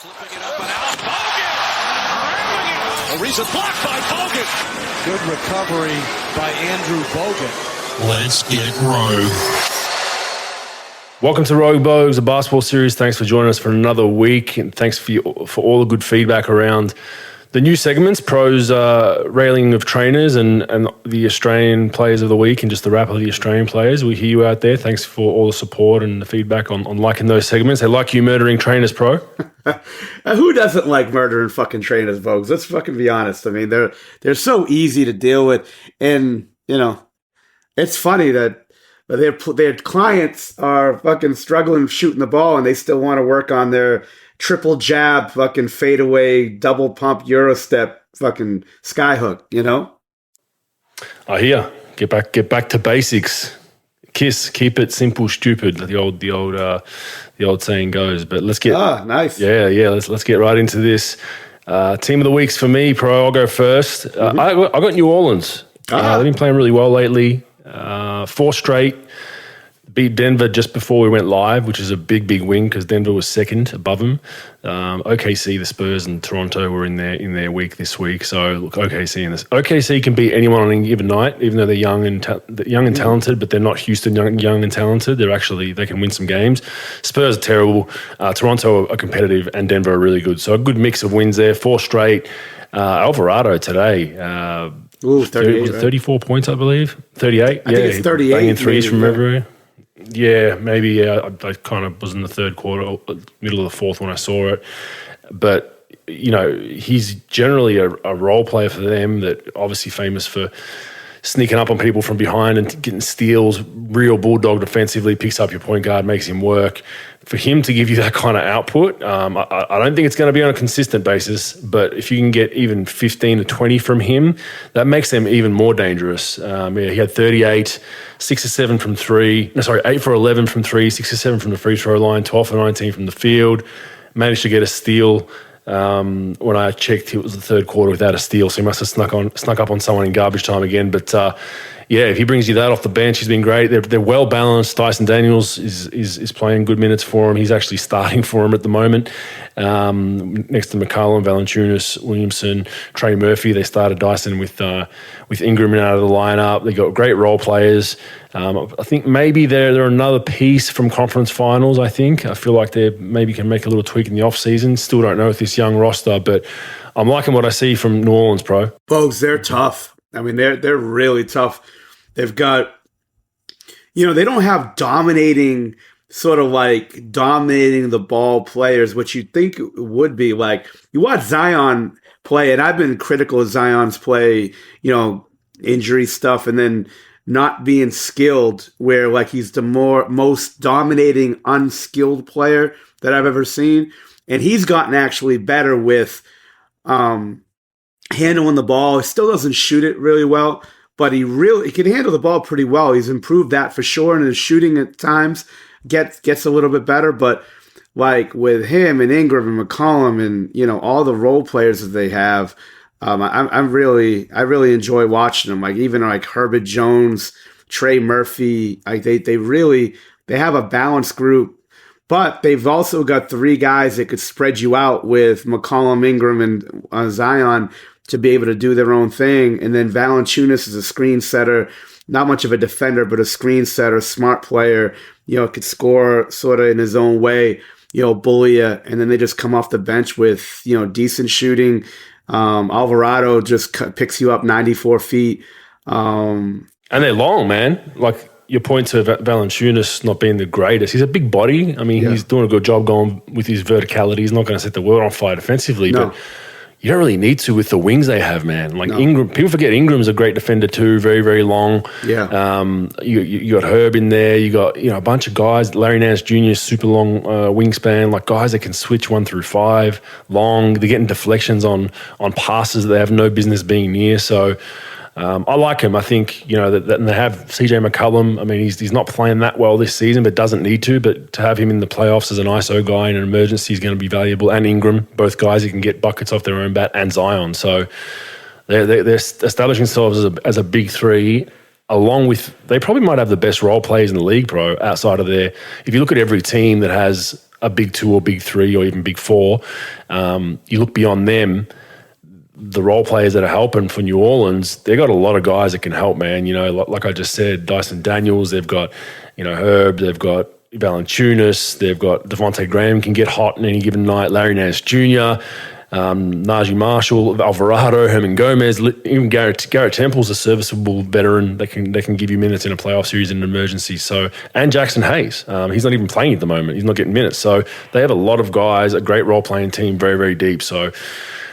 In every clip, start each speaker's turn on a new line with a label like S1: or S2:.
S1: Flipping it up and out. Bogues! A recent block by Bogut.
S2: Good recovery by Andrew Bogut.
S3: Let's get Rogue.
S4: Welcome to Rogue Bogues, a basketball series. Thanks for joining us for another week, and thanks for all the good feedback around the new segments, pros railing of trainers and the Australian players of the week and just the wrap of the Australian players. We hear you out there. Thanks for all the support and the feedback on liking those segments. They like you murdering trainers, pro.
S5: Who doesn't like murdering fucking trainers, Bogues? Let's fucking be honest. I mean, they're so easy to deal with. And, you know, it's funny that their clients are fucking struggling shooting the ball and they still want to work on their triple jab, fucking fadeaway, double pump, Euro step, fucking skyhook, you know?
S4: I hear. Get back to basics. KISS, keep it simple, stupid. The old saying goes. But let's get
S5: nice.
S4: Yeah. Let's get right into this. Team of the weeks for me, pro. I'll go first. I got New Orleans. They've been playing really well lately. 4 straight. Beat Denver just before we went live, which is a big win because Denver was second above them. OKC, the Spurs, and Toronto were in their week this week. So look, OKC can beat anyone on any given night, even though they're young and talented, but they're not Houston young and talented. They can win some games. Spurs are terrible. Toronto are competitive, and Denver are really good. So a good mix of wins there. 4 straight. Alvarado today.
S5: 38,
S4: 34 points, I believe. 38.
S5: I think it's 38.
S4: Banging threes from everywhere. Yeah, maybe. I kind of was in the third quarter, middle of the fourth when I saw it. But, you know, he's generally a role player for them that obviously famous for sneaking up on people from behind and getting steals, real bulldog defensively, picks up your point guard, makes him work. For him to give you that kind of output, I don't think it's going to be on a consistent basis, but if you can get even 15 to 20 from him, that makes them even more dangerous. He had 38, 6 or 7 from 3. 8 for 11 from 3, 6 or 7 from the free throw line, 12 for 19 from the field. Managed to get a steal. When I checked, it was the third quarter without a steal, so he must have snuck up on someone in garbage time again. But if he brings you that off the bench, he's been great. They're well balanced. Dyson Daniels is playing good minutes for him. He's actually starting for him at the moment. Next to McCollum, Valanciunas, Williamson, Trey Murphy, they started Dyson with Ingram out of the lineup. They got great role players. I think maybe they're another piece from conference finals. I feel like they maybe can make a little tweak in the off season. Still don't know with this young roster, but I'm liking what I see from New Orleans, pro.
S5: Bogues, they're tough. I mean, they're really tough. They've got, you know, they don't have dominating the ball players, which you'd think would be. Like, you watch Zion play, and I've been critical of Zion's play, you know, injury stuff, and then not being skilled, where like he's the most dominating unskilled player that I've ever seen. And he's gotten actually better with handling the ball. He still doesn't shoot it really well, but he can handle the ball pretty well. He's improved that for sure, and his shooting at times gets a little bit better. But like with him and Ingram and McCollum and, you know, all the role players that they have, I really enjoy watching them. Like even like Herbert Jones, Trey Murphy, like they have a balanced group. But they've also got 3 guys that could spread you out with McCollum, Ingram, and Zion to be able to do their own thing. And then Valanciunas is a screen setter, not much of a defender, but a screen setter, smart player, you know, could score sort of in his own way, you know, bully you. And then they just come off the bench with, you know, decent shooting. Alvarado just picks you up 94 feet.
S4: And they're long, man. Like your point to Valanciunas not being the greatest. He's a big body. I mean, He's doing a good job going with his verticality. He's not going to set the world on fire defensively, but you don't really need to with the wings they have, man. Like Ingram, people forget Ingram's a great defender too, very, very long.
S5: Yeah.
S4: You got Herb in there. You got, you know, a bunch of guys. Larry Nance Jr., super long wingspan, like guys that can switch 1 through 5, long. They're getting deflections on passes that they have no business being near. So I like him. I think, you know, that and they have CJ McCollum. I mean, he's not playing that well this season, but doesn't need to. But to have him in the playoffs as an ISO guy in an emergency is going to be valuable. And Ingram, both guys who can get buckets off their own bat, and Zion. So they're establishing themselves as a big 3. Along with, they probably might have the best role players in the league, pro, outside of their. If you look at every team that has a big two or big three or even big four. You look beyond them, the role players that are helping for New Orleans, they got a lot of guys that can help, man. You know, like I just said, Dyson Daniels, they've got, Herb, they've got Valanciunas, they've got Devontae Graham can get hot on any given night, Larry Nance Jr., Najee Marshall, Alvarado, Herman Gomez, even Garrett Temple's a serviceable veteran that can give you minutes in a playoff series in an emergency. So, and Jackson Hayes, he's not even playing at the moment. He's not getting minutes. So they have a lot of guys, a great role playing team, very, very deep. So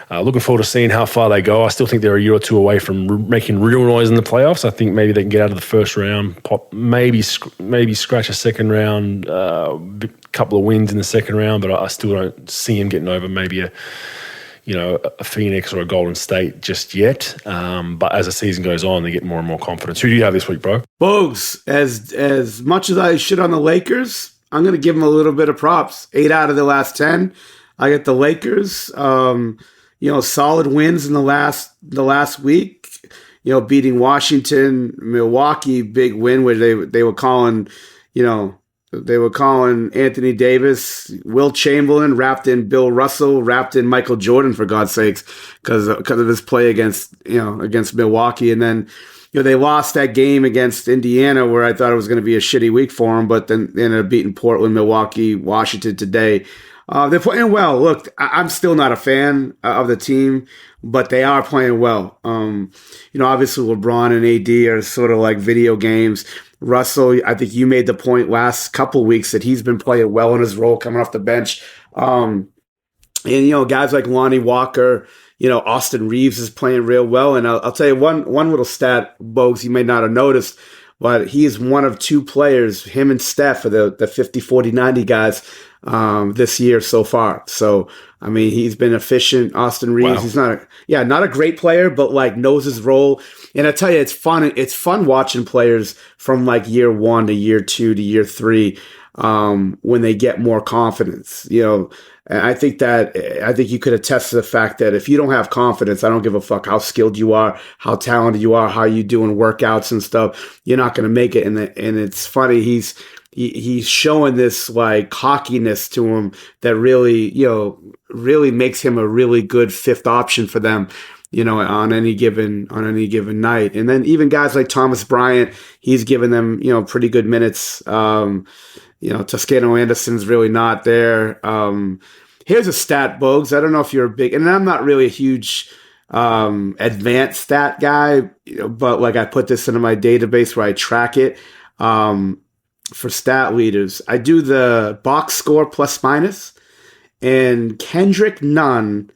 S4: looking forward to seeing how far they go. I still think they're a year or two away from making real noise in the playoffs. I think maybe they can get out of the first round, maybe scratch a second round, couple of wins in the second round, but I still don't see him getting over maybe a Phoenix or a Golden State just yet. But as the season goes on, they get more and more confidence. Who do you have this week, bro?
S5: Bogues, as much as I shit on the Lakers, I'm going to give them a little bit of props. 8 out of the last 10. I get the Lakers. Solid wins in the last week. Beating Washington, Milwaukee, big win where they were calling, they were calling Anthony Davis, Will Chamberlain, wrapped in Bill Russell, wrapped in Michael Jordan, for God's sakes, because of his play against Milwaukee. And then, they lost that game against Indiana where I thought it was going to be a shitty week for them, but then they ended up beating Portland, Milwaukee, Washington today. They're playing well. Look, I'm still not a fan of the team, but they are playing well. Obviously LeBron and AD are sort of like video games. Russell, I think you made the point last couple weeks that he's been playing well in his role coming off the bench. And guys like Lonnie Walker, Austin Reeves is playing real well. And I'll tell you one little stat, Bogues, you may not have noticed, but he is one of two players, him and Steph, are the 50, 40, 90 guys this year so far. So, I mean, he's been efficient. Austin Reeves, wow. He's not a great player, but like knows his role. And I tell you, it's fun. It's fun watching players from like year 1 to year 2 to year 3 when they get more confidence. And I think you could attest to the fact that if you don't have confidence, I don't give a fuck how skilled you are, how talented you are, how you doing workouts and stuff. You're not going to make it. And it's funny. He's showing this like cockiness to him that really makes him a really good fifth option for them, on any given night. And then even guys like Thomas Bryant, he's given them, pretty good minutes. Toscano Anderson's really not there. Here's a stat, Bogues. I don't know if you're a big, and I'm not really a huge advanced stat guy, but like I put this into my database where I track it. For stat leaders, I do the box score plus minus, and Kendrick Nunn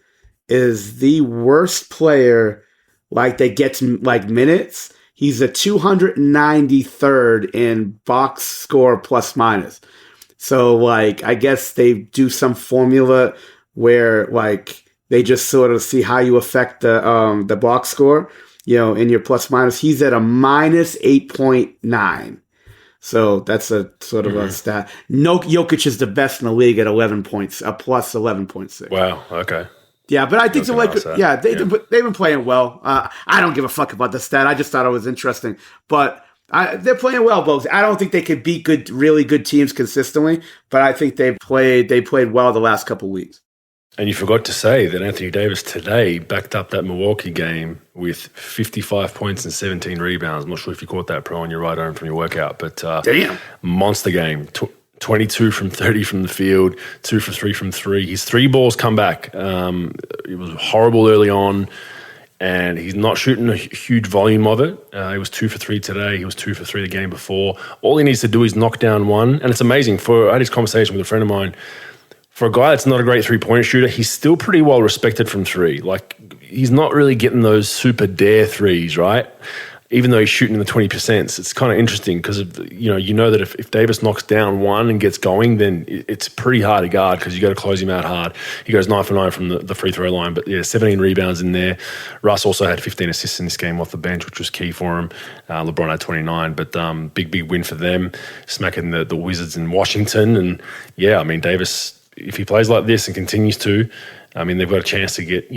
S5: is the worst player that gets like minutes. He's a 293rd in box score plus minus. So like I guess they do some formula where like they just sort of see how you affect the box score, in your plus minus. He's at a minus 8.9. So that's a sort of a stat. Jokic is the best in the league at 11 points, a plus 11.6.
S4: Wow. Okay.
S5: Yeah, but I think they've been playing well. I don't give a fuck about the stat. I just thought it was interesting. But they're playing well, Bogues. I don't think they could beat really good teams consistently, but I think they played well the last couple of weeks.
S4: And you forgot to say that Anthony Davis today backed up that Milwaukee game with 55 points and 17 rebounds. I'm not sure if you caught that, Pro, on your ride home from your workout, but
S5: damn,
S4: monster game. 22 from 30 from the field, 2 for 3 from 3. His 3 balls come back. It was horrible early on, and he's not shooting a huge volume of it. He was 2 for 3 today. He was 2 for 3 the game before. All he needs to do is knock down one, and it's amazing. I had this conversation with a friend of mine. For a guy that's not a great three-point shooter, he's still pretty well respected from 3. Like, he's not really getting those super dare threes, right? Even though he's shooting in the 20%, it's kind of interesting because you know that if Davis knocks down one and gets going, then it's pretty hard to guard because you got to close him out hard. He goes 9 for 9 from the free throw line, but 17 rebounds in there. Russ also had 15 assists in this game off the bench, which was key for him. LeBron had 29, but big win for them, smacking the Wizards in Washington. And yeah, I mean, Davis, if he plays like this and continues to, I mean, they've got a chance to get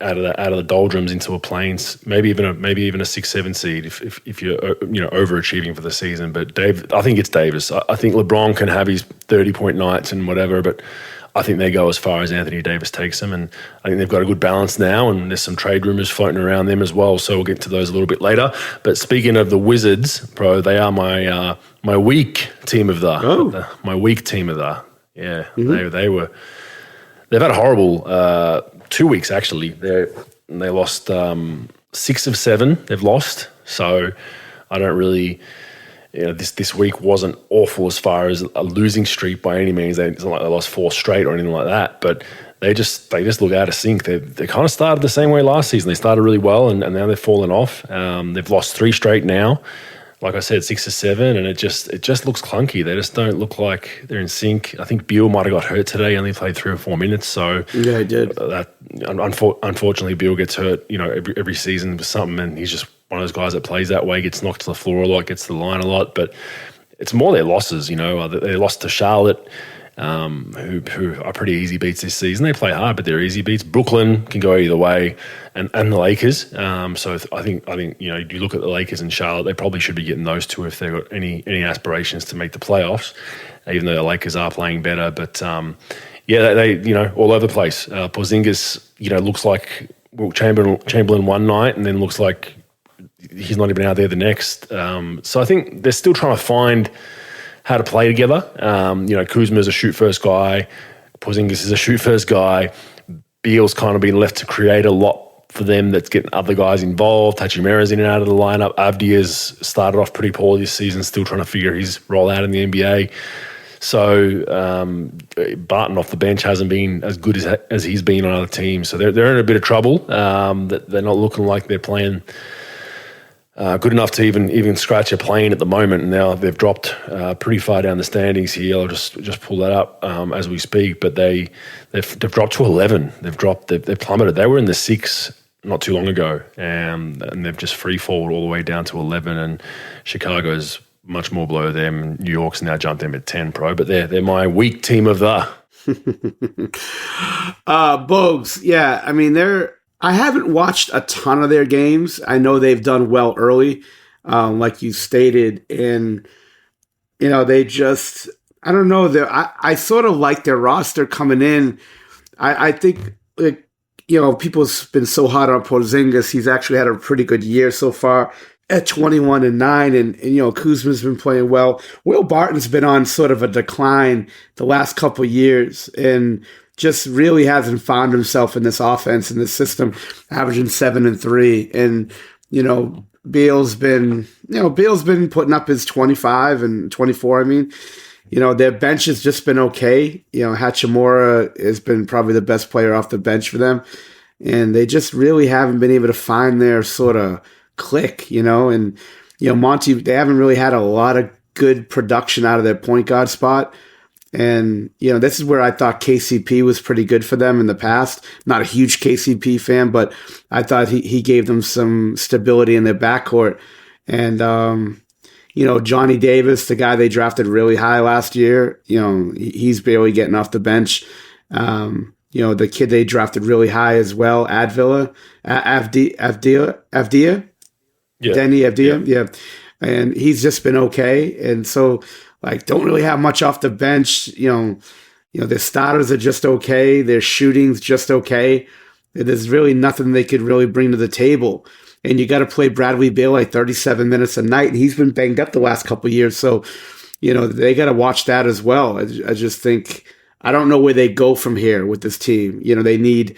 S4: out of the doldrums into a plains, maybe even a 6-7 seed if you're overachieving for the season. But I think it's Davis. I think LeBron can have his 30-point nights and whatever, but I think they go as far as Anthony Davis takes them, and I think they've got a good balance now, and there's some trade rumors floating around them as well, so we'll get to those a little bit later. But speaking of the Wizards, bro, they are my weak team of the my weak team of the they've had a horrible 2 weeks actually. They lost 6 of 7 they've lost, so I don't really. This week wasn't awful as far as a losing streak by any means. It's not like they lost 4 straight or anything like that, but they just look out of sync. They kind of started the same way last season. They started really well, and now they've fallen off. They've lost 3 straight now. Like I said, 6 or 7, and it just looks clunky. They just don't look like they're in sync. I think Beal might have got hurt today. He only played 3 or 4 minutes, so
S5: yeah, he did.
S4: Unfortunately, Beal gets hurt. Every season with something, and he's just one of those guys that plays that way, gets knocked to the floor a lot, gets to the line a lot. But it's more their losses. They lost to Charlotte, who are pretty easy beats this season. They play hard, but they're easy beats. Brooklyn can go either way, and the Lakers. So I think you look at the Lakers and Charlotte, they probably should be getting those two if they've got any aspirations to make the playoffs. Even though the Lakers are playing better, but they all over the place. Porzingis, looks like Chamberlain one night, and then looks like he's not even out there the next. So I think they're still trying to find how to play together. Kuzma's a shoot-first guy. Porzingis is a shoot-first guy. Beal's kind of been left to create a lot for them that's getting other guys involved. Hachimura's in and out of the lineup. Avdia's started off pretty poorly this season, still trying to figure his role out in the NBA. So Barton off the bench hasn't been as good as he's been on other teams. So they're in a bit of trouble. They're not looking like they're playing good enough to even scratch a plane at the moment. And now they've dropped pretty far down the standings here. I'll just pull that up as we speak. But they've dropped to 11. They've plummeted. They were in the 6 not too long ago, and they've just free fallen all the way down to 11. And Chicago's much more below them. New York's now jumped them at 10, pro. But they're my weak team of the.
S5: Bogues, yeah. I mean, I haven't watched a ton of their games. I know they've done well early, like you stated, and they just, I don't know. I sort of like their roster coming in. I think people's been so hard on Porzingis. He's actually had a pretty good year so far at 21-9, and Kuzma's been playing well. Will Barton's been on sort of a decline the last couple of years, and just really hasn't found himself in this offense, in this system, averaging 7 and 3. And, Beal's been putting up his 25 and 24. I mean, their bench has just been okay. Hachimura has been probably the best player off the bench for them. And they just really haven't been able to find their sort of click, and, Monty, they haven't really had a lot of good production out of their point guard spot. And, this is where I thought KCP was pretty good for them in the past. Not a huge KCP fan, but I thought he gave them some stability in their backcourt. And, Johnny Davis, the guy they drafted really high last year, he's barely getting off the bench. The kid they drafted really high as well, Avdia.
S4: Yeah.
S5: Denny Avdia, yeah. And he's just been okay. And so, don't really have much off the bench. Their starters are just okay. Their shooting's just okay. There's really nothing they could really bring to the table. And you got to play Bradley Beal 37 minutes a night. And he's been banged up the last couple of years. So, they got to watch that as well. I just think, I don't know where they go from here with this team. They need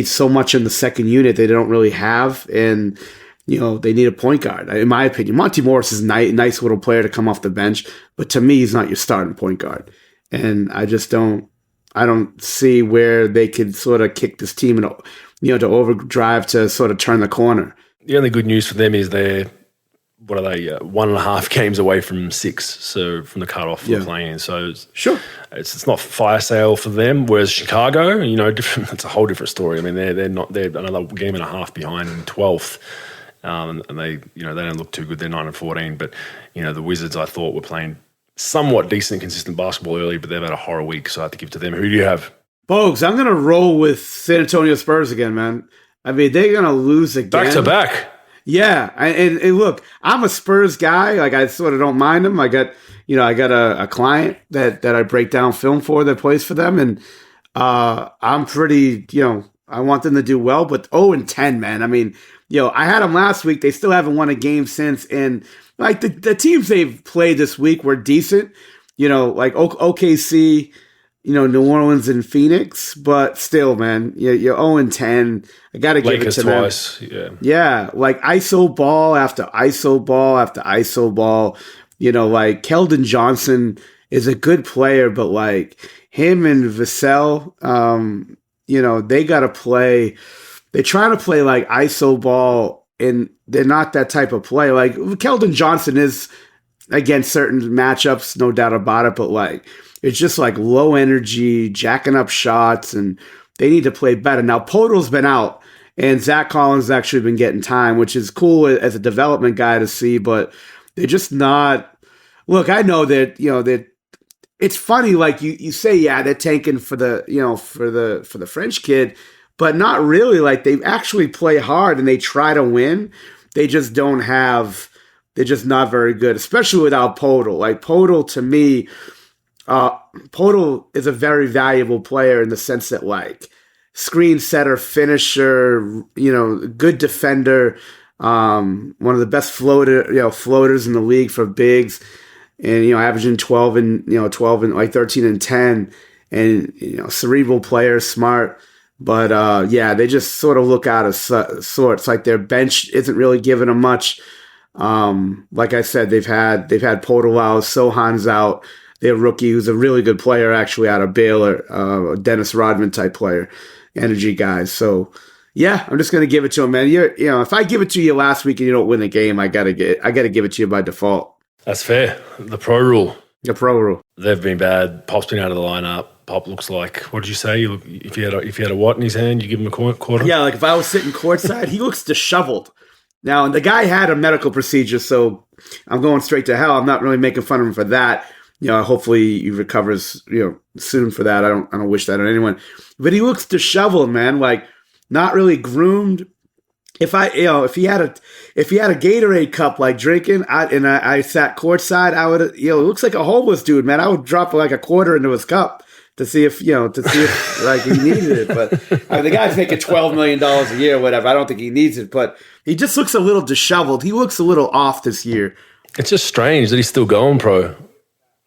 S5: so much in the second unit they don't really have. And, they need a point guard. In my opinion, Monty Morris is a nice little player to come off the bench, but to me, he's not your starting point guard. And I don't see where they could sort of kick this team to overdrive to sort of turn the corner.
S4: The only good news for them is they're 1.5 games away from 6, so from the cutoff for playing. So it's not fire sale for them. Whereas Chicago, it's a whole different story. I mean, they're another game and a half behind in 12th. And they don't look too good. They're 9-14, but the Wizards I thought were playing somewhat decent, consistent basketball early, but they've had a horror week, so I have to give it to them. Who do you have?
S5: Bogues, I'm gonna roll with San Antonio Spurs again, man. I mean, they're gonna lose again.
S4: Back to back.
S5: Yeah, and look, I'm a Spurs guy. Like, I sort of don't mind them. I got a client that I break down film for that plays for them, and I'm pretty, I want them to do well. But 0-10, man. I mean, I had them last week. They still haven't won a game since, and like the teams they've played this week were decent. Like OKC. New Orleans and Phoenix, but still, man, you're 0-10. I got to give
S4: Lakers
S5: it to
S4: twice,
S5: them. Yeah, like ISO ball after ISO ball after ISO ball. Like Keldon Johnson is a good player, but like him and Vassell, they got to play. They try to play like ISO ball, and they're not that type of play. Like Keldon Johnson is against certain matchups, no doubt about it, but like, it's just like low energy, jacking up shots, and they need to play better. Now, Podol's been out, and Zach Collins has actually been getting time, which is cool as a development guy to see, but they're just not. Look, I know that, that it's funny, like you say, yeah, they're tanking for the, for the French kid, but not really. Like, they actually play hard and they try to win. They just don't have, they're just not very good, especially without Podol. Like, Podol, to me, Podol is a very valuable player in the sense that, like, screen setter, finisher, good defender, one of the best floaters in the league for bigs, and averaging 12 and like 13 and 10, and cerebral player, smart, but yeah, they just sort of look out of sorts. Like, their bench isn't really giving them much. Like I said, they've had Podol out, Sohan's out. Their rookie, who's a really good player, actually out of Baylor, Dennis Rodman type player, energy guys. So, yeah, I'm just gonna give it to him, man. If I give it to you last week and you don't win the game, I gotta give it to you by default.
S4: That's fair. The pro rule.
S5: The pro rule.
S4: They've been bad. Pop's been out of the lineup. Pop looks like, what did you say? If he had a what in his hand, you give him a quarter?
S5: Yeah, like if I was sitting courtside, he looks disheveled. Now, the guy had a medical procedure, so I'm going straight to hell. I'm not really making fun of him for that. Hopefully he recovers, soon for that. I don't wish that on anyone. But he looks disheveled, man. Like, not really groomed. If he had a Gatorade cup, like, drinking, I sat courtside, I would, it looks like a homeless dude, man. I would drop like a quarter into his cup to see if like he needed it. But the guy's making $12 million a year or whatever. I don't think he needs it, but he just looks a little disheveled. He looks a little off this year.
S4: It's just strange that he's still going pro.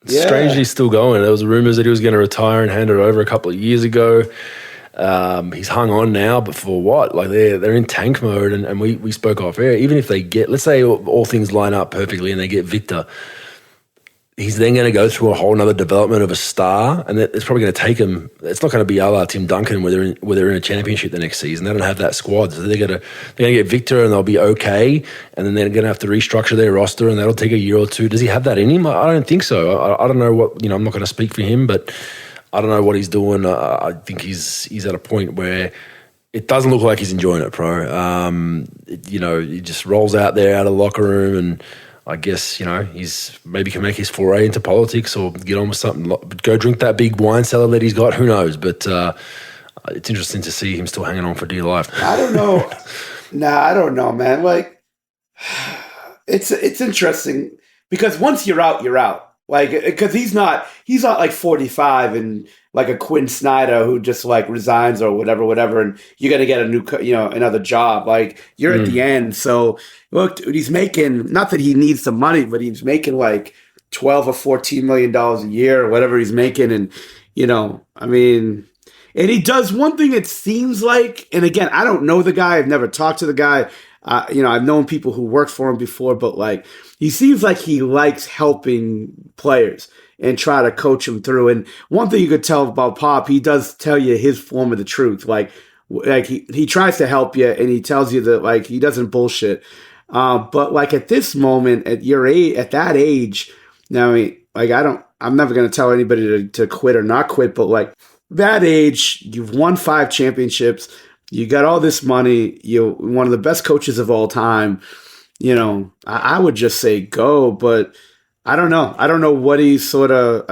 S4: It's strange that he's still going. There was rumors that he was going to retire and hand it over a couple of years ago. He's hung on now, but for what? Like, they're in tank mode, and we spoke off air. Even if they get, let's say all things line up perfectly and they get Victor, he's then going to go through a whole nother development of a star, and it's probably going to take him. It's not going to be a la Tim Duncan where they're in a championship the next season. They don't have that squad, so they're going to get Victor and they'll be okay, and then they're going to have to restructure their roster, and that'll take a year or two. Does he have that in him? I don't think so. I don't know what I'm not going to speak for him, but I don't know what he's doing. I think he's at a point where it doesn't look like he's enjoying it, pro. He just rolls out there out of the locker room, and I guess, he's maybe can make his foray into politics or get on with something. Go drink that big wine cellar that he's got. Who knows? But it's interesting to see him still hanging on for dear life.
S5: I don't know. I don't know, man. Like, it's interesting because once you're out, you're out. Like, because he's not like 45 and like a Quinn Snyder who just like resigns or whatever, and you're gonna get a new, another job. Like, you're at the end. So look, dude, he's making, not that he needs the money, but he's making like $12 or $14 million a year or whatever he's making, and and he does one thing. It seems like, and again, I don't know the guy. I've never talked to the guy. I've known people who worked for him before, but like, he seems like he likes helping players and try to coach them through. And one thing you could tell about Pop, he does tell you his form of the truth. Like he tries to help you, and he tells you that, like, he doesn't bullshit. But like at this moment, at your age, at that age, now, I'm never going to tell anybody to quit or not quit, but like that age, you've won 5 championships. You got all this money. You're one of the best coaches of all time. I would just say go, but I don't know. I don't know what he's sort of,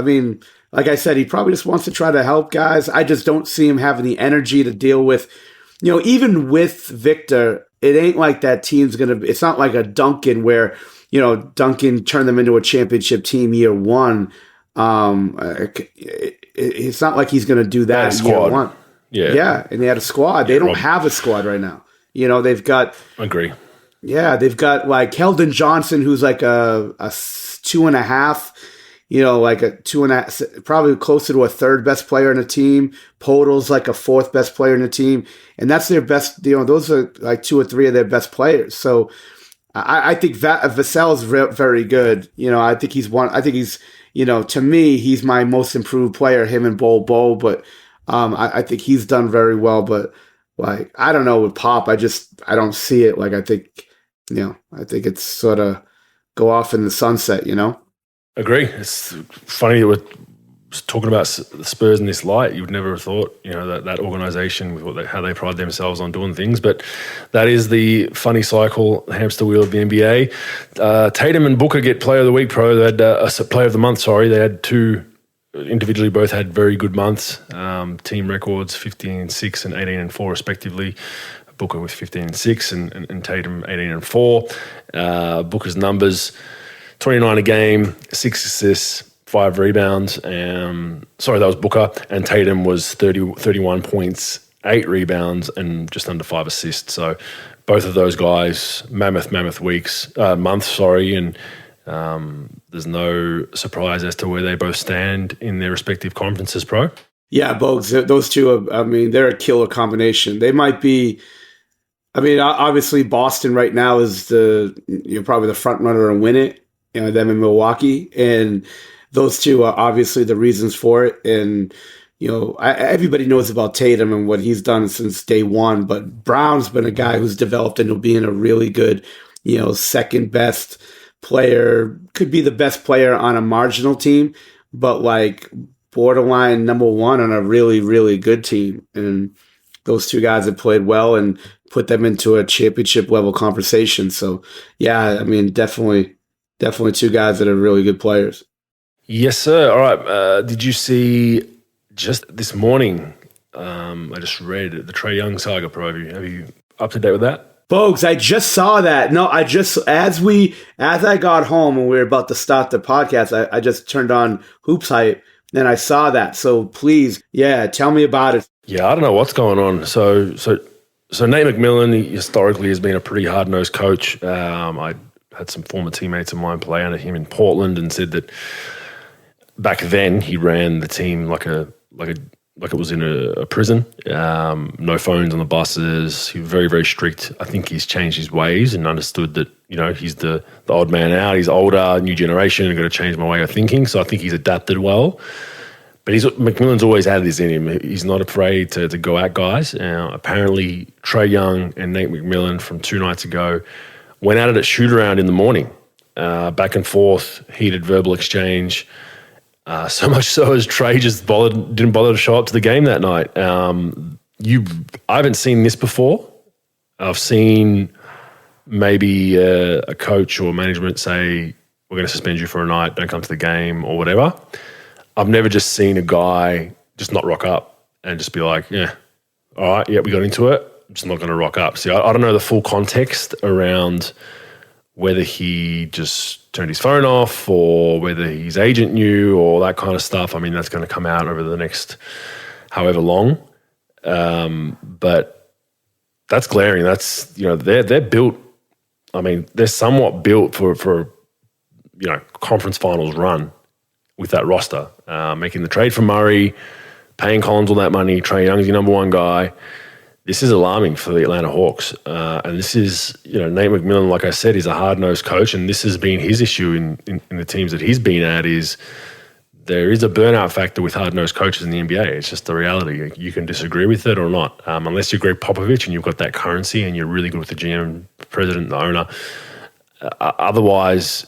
S5: like I said, he probably just wants to try to help guys. I just don't see him having the energy to deal with, even with Victor, it ain't like that team's going to, it's not like a Duncan where, Duncan turned them into a championship team year one. It's not like he's going to do that in year one. Yeah. And they had a squad. They don't have a squad right now. They've got.
S4: Agree.
S5: Yeah. They've got like Keldon Johnson, who's like a 2.5, like a 2.5, probably closer to a third best player in the team. Podol's like a fourth best player in the team. And that's their best, those are like 2 or 3 of their best players. So I think Vassell's very good. I think he's to me, he's my most improved player, him and Bo. But I think he's done very well. But like, I don't know with Pop, I don't see it. Like, I think it's sort of go off in the sunset,
S4: Agree. It's funny that we're talking about the Spurs in this light. You would never have thought, that organization with how they pride themselves on doing things. But that is the funny cycle, the hamster wheel of the NBA. Tatum and Booker get Player of the Week, Pro. They had Player of the Month. Sorry, they had 2 individually. Both had very good months. Team records 15-6 and 18-4 respectively. Booker with 15-6 and Tatum 18-4. Booker's numbers: 29 a game, 6 assists, 5 rebounds. Sorry, that was Booker. And Tatum was 31 points, 8 rebounds, and just under 5 assists. So both of those guys, mammoth months. And there's no surprise as to where they both stand in their respective conferences, Pro.
S5: Yeah, Bogues, those two, they're a killer combination. They might be, obviously Boston right now is probably the front runner to win it. Them in Milwaukee, and those two are obviously the reasons for it. And everybody knows about Tatum and what he's done since day one, but Brown's been a guy who's developed into being a really good, second best player, could be the best player on a marginal team, but like borderline number 1 on a really, really good team. And those two guys have played well and put them into a championship level conversation. So yeah, definitely 2 guys that are really good players.
S4: Yes, sir. All right. Did you see just this morning? I just read the Trae Young saga, Pro. Have you up to date with that?
S5: Bogues, I just saw that. No, as I got home and we were about to start the podcast, I just turned on Hoops Hype and I saw that. So please, tell me about it.
S4: Yeah, I don't know what's going on. So Nate McMillan historically has been a pretty hard-nosed coach. I had some former teammates of mine play under him in Portland and said that back then he ran the team like it was in a prison. No phones on the buses. He was very, very strict. I think he's changed his ways and understood that, he's the odd man out. He's older, new generation. I've got to change my way of thinking. So I think he's adapted well. But McMillan's always had this in him. He's not afraid to go at guys. Apparently Trae Young and Nate McMillan from 2 nights ago went at it at shoot-around in the morning, back and forth, heated verbal exchange. So much so as Trae just didn't bother to show up to the game that night. I haven't seen this before. I've seen maybe a coach or management say, we're going to suspend you for a night, don't come to the game or whatever. I've never just seen a guy just not rock up and just be like, yeah, all right, yeah, we got into it. I'm just not going to rock up. See, I don't know the full context around whether he just turned his phone off or whether his agent knew or that kind of stuff. I mean, that's going to come out over the next however long. But that's glaring. That's, they're built. I mean, they're somewhat built for conference finals run with that roster. Making the trade for Murray, paying Collins all that money. Trae Young's your number 1 guy. This is alarming for the Atlanta Hawks. And this is, Nate McMillan, like I said, is a hard-nosed coach, and this has been his issue in the teams that he's been at is there is a burnout factor with hard-nosed coaches in the NBA. It's just the reality. You can disagree with it or not. Unless you're Greg Popovich and you've got that currency and you're really good with the GM, president, the owner. Otherwise,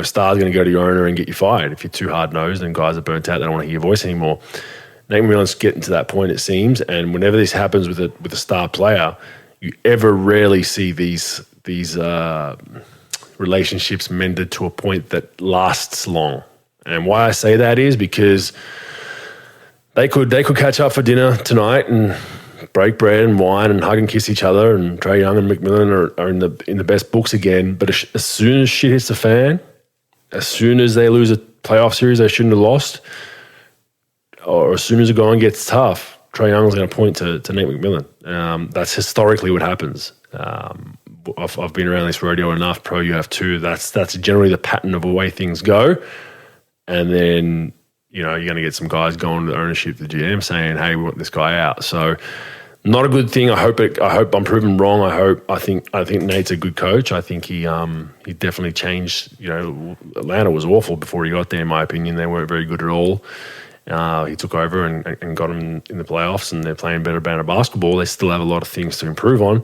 S4: Star's going to go to your owner and get you fired if you're too hard-nosed and guys are burnt out. They don't want to hear your voice anymore. Nate McMillan's getting to that point, it seems, and whenever this happens with a star player, you ever rarely see these relationships mended to a point that lasts long. And why I say that is because They could catch up for dinner tonight and break bread and wine and hug and kiss each other. And Trae Young and McMillan are in the best books again. But as soon as shit hits the fan, as soon as they lose a playoff series they shouldn't have lost, or as soon as the going gets tough, Trae Young's going to point to Nate McMillan. That's historically what happens. I've been around this rodeo enough. Pro, you have too. That's generally the pattern of the way things go. And then, you know, you're going to get some guys going to the ownership, the GM, saying, "Hey, we want this guy out." So, not a good thing. I hope I'm proven wrong. I think Nate's a good coach. I think he definitely changed. You know, Atlanta was awful before he got there. In my opinion, they weren't very good at all. He took over and got them in the playoffs, and they're playing better brand of basketball. They still have a lot of things to improve on,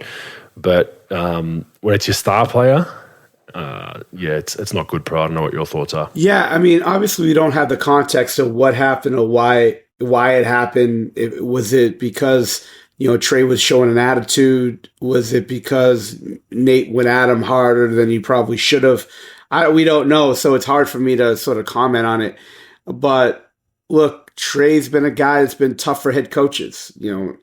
S4: but when it's your star player, it's not good, Pro. I don't know what your thoughts are.
S5: Yeah, I mean, obviously we don't have the context of what happened or why it happened. Was it because, you know, Trae was showing an attitude? Was it because Nate went at him harder than he probably should have? We don't know, so it's hard for me to sort of comment on it. But look, Trae's been a guy that's been tough for head coaches. You know,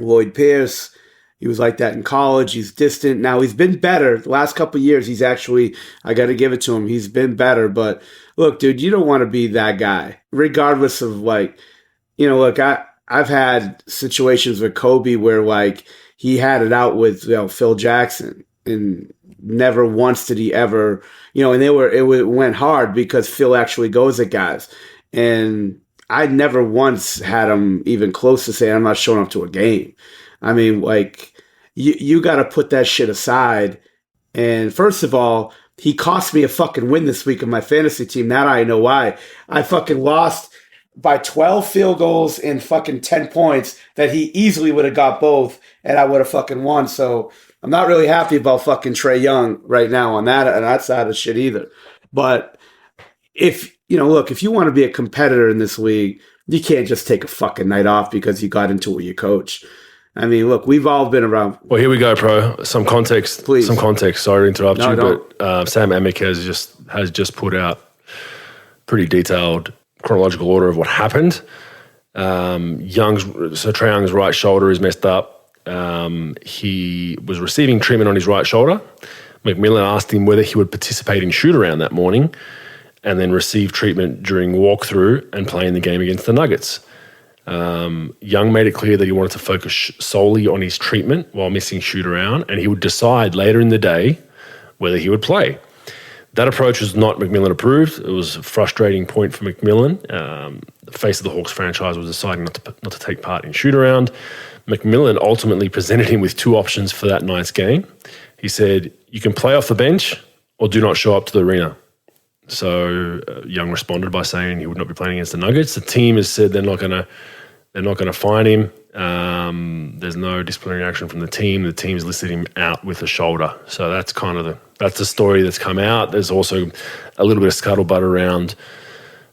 S5: Lloyd Pierce, he was like that in college. He's distant. Now he's been better. The last couple of years, he's actually, I got to give it to him, he's been better. But look, dude, you don't want to be that guy, regardless of, like, you know, look, I've had situations with Kobe where, like, he had it out with, you know, Phil Jackson, and never once did he ever, you know, and it went hard because Phil actually goes at guys. And I never once had him even close to saying, "I'm not showing up to a game." I mean, like, you got to put that shit aside. And first of all, he cost me a fucking win this week in my fantasy team. Now I know why. I fucking lost by 12 field goals and fucking 10 points that he easily would have got both, and I would have fucking won. So I'm not really happy about fucking Trae Young right now on that side of shit either. But if you want to be a competitor in this league, you can't just take a fucking night off because you got into it with your coach. I mean, look, we've all been around.
S4: Well, here we go, Pro. Some context, please. Some context. Sorry to interrupt you, but Sam Amick has just put out pretty detailed chronological order of what happened. Trae Young's right shoulder is messed up. He was receiving treatment on his right shoulder. McMillan asked him whether he would participate in shoot-around that morning, and then receive treatment during walkthrough and play in the game against the Nuggets. Young made it clear that he wanted to focus solely on his treatment while missing shoot-around, and he would decide later in the day whether he would play. That approach was not McMillan approved. It was a frustrating point for McMillan. The face of the Hawks franchise was deciding not to take part in shoot-around. McMillan ultimately presented him with two options for that night's game. He said, "You can play off the bench or do not show up to the arena." So Young responded by saying he would not be playing against the Nuggets. The team has said they're not going to fine him. There's no disciplinary action from the team. The team's listed him out with a shoulder. So that's kind of the story that's come out. There's also a little bit of scuttlebutt around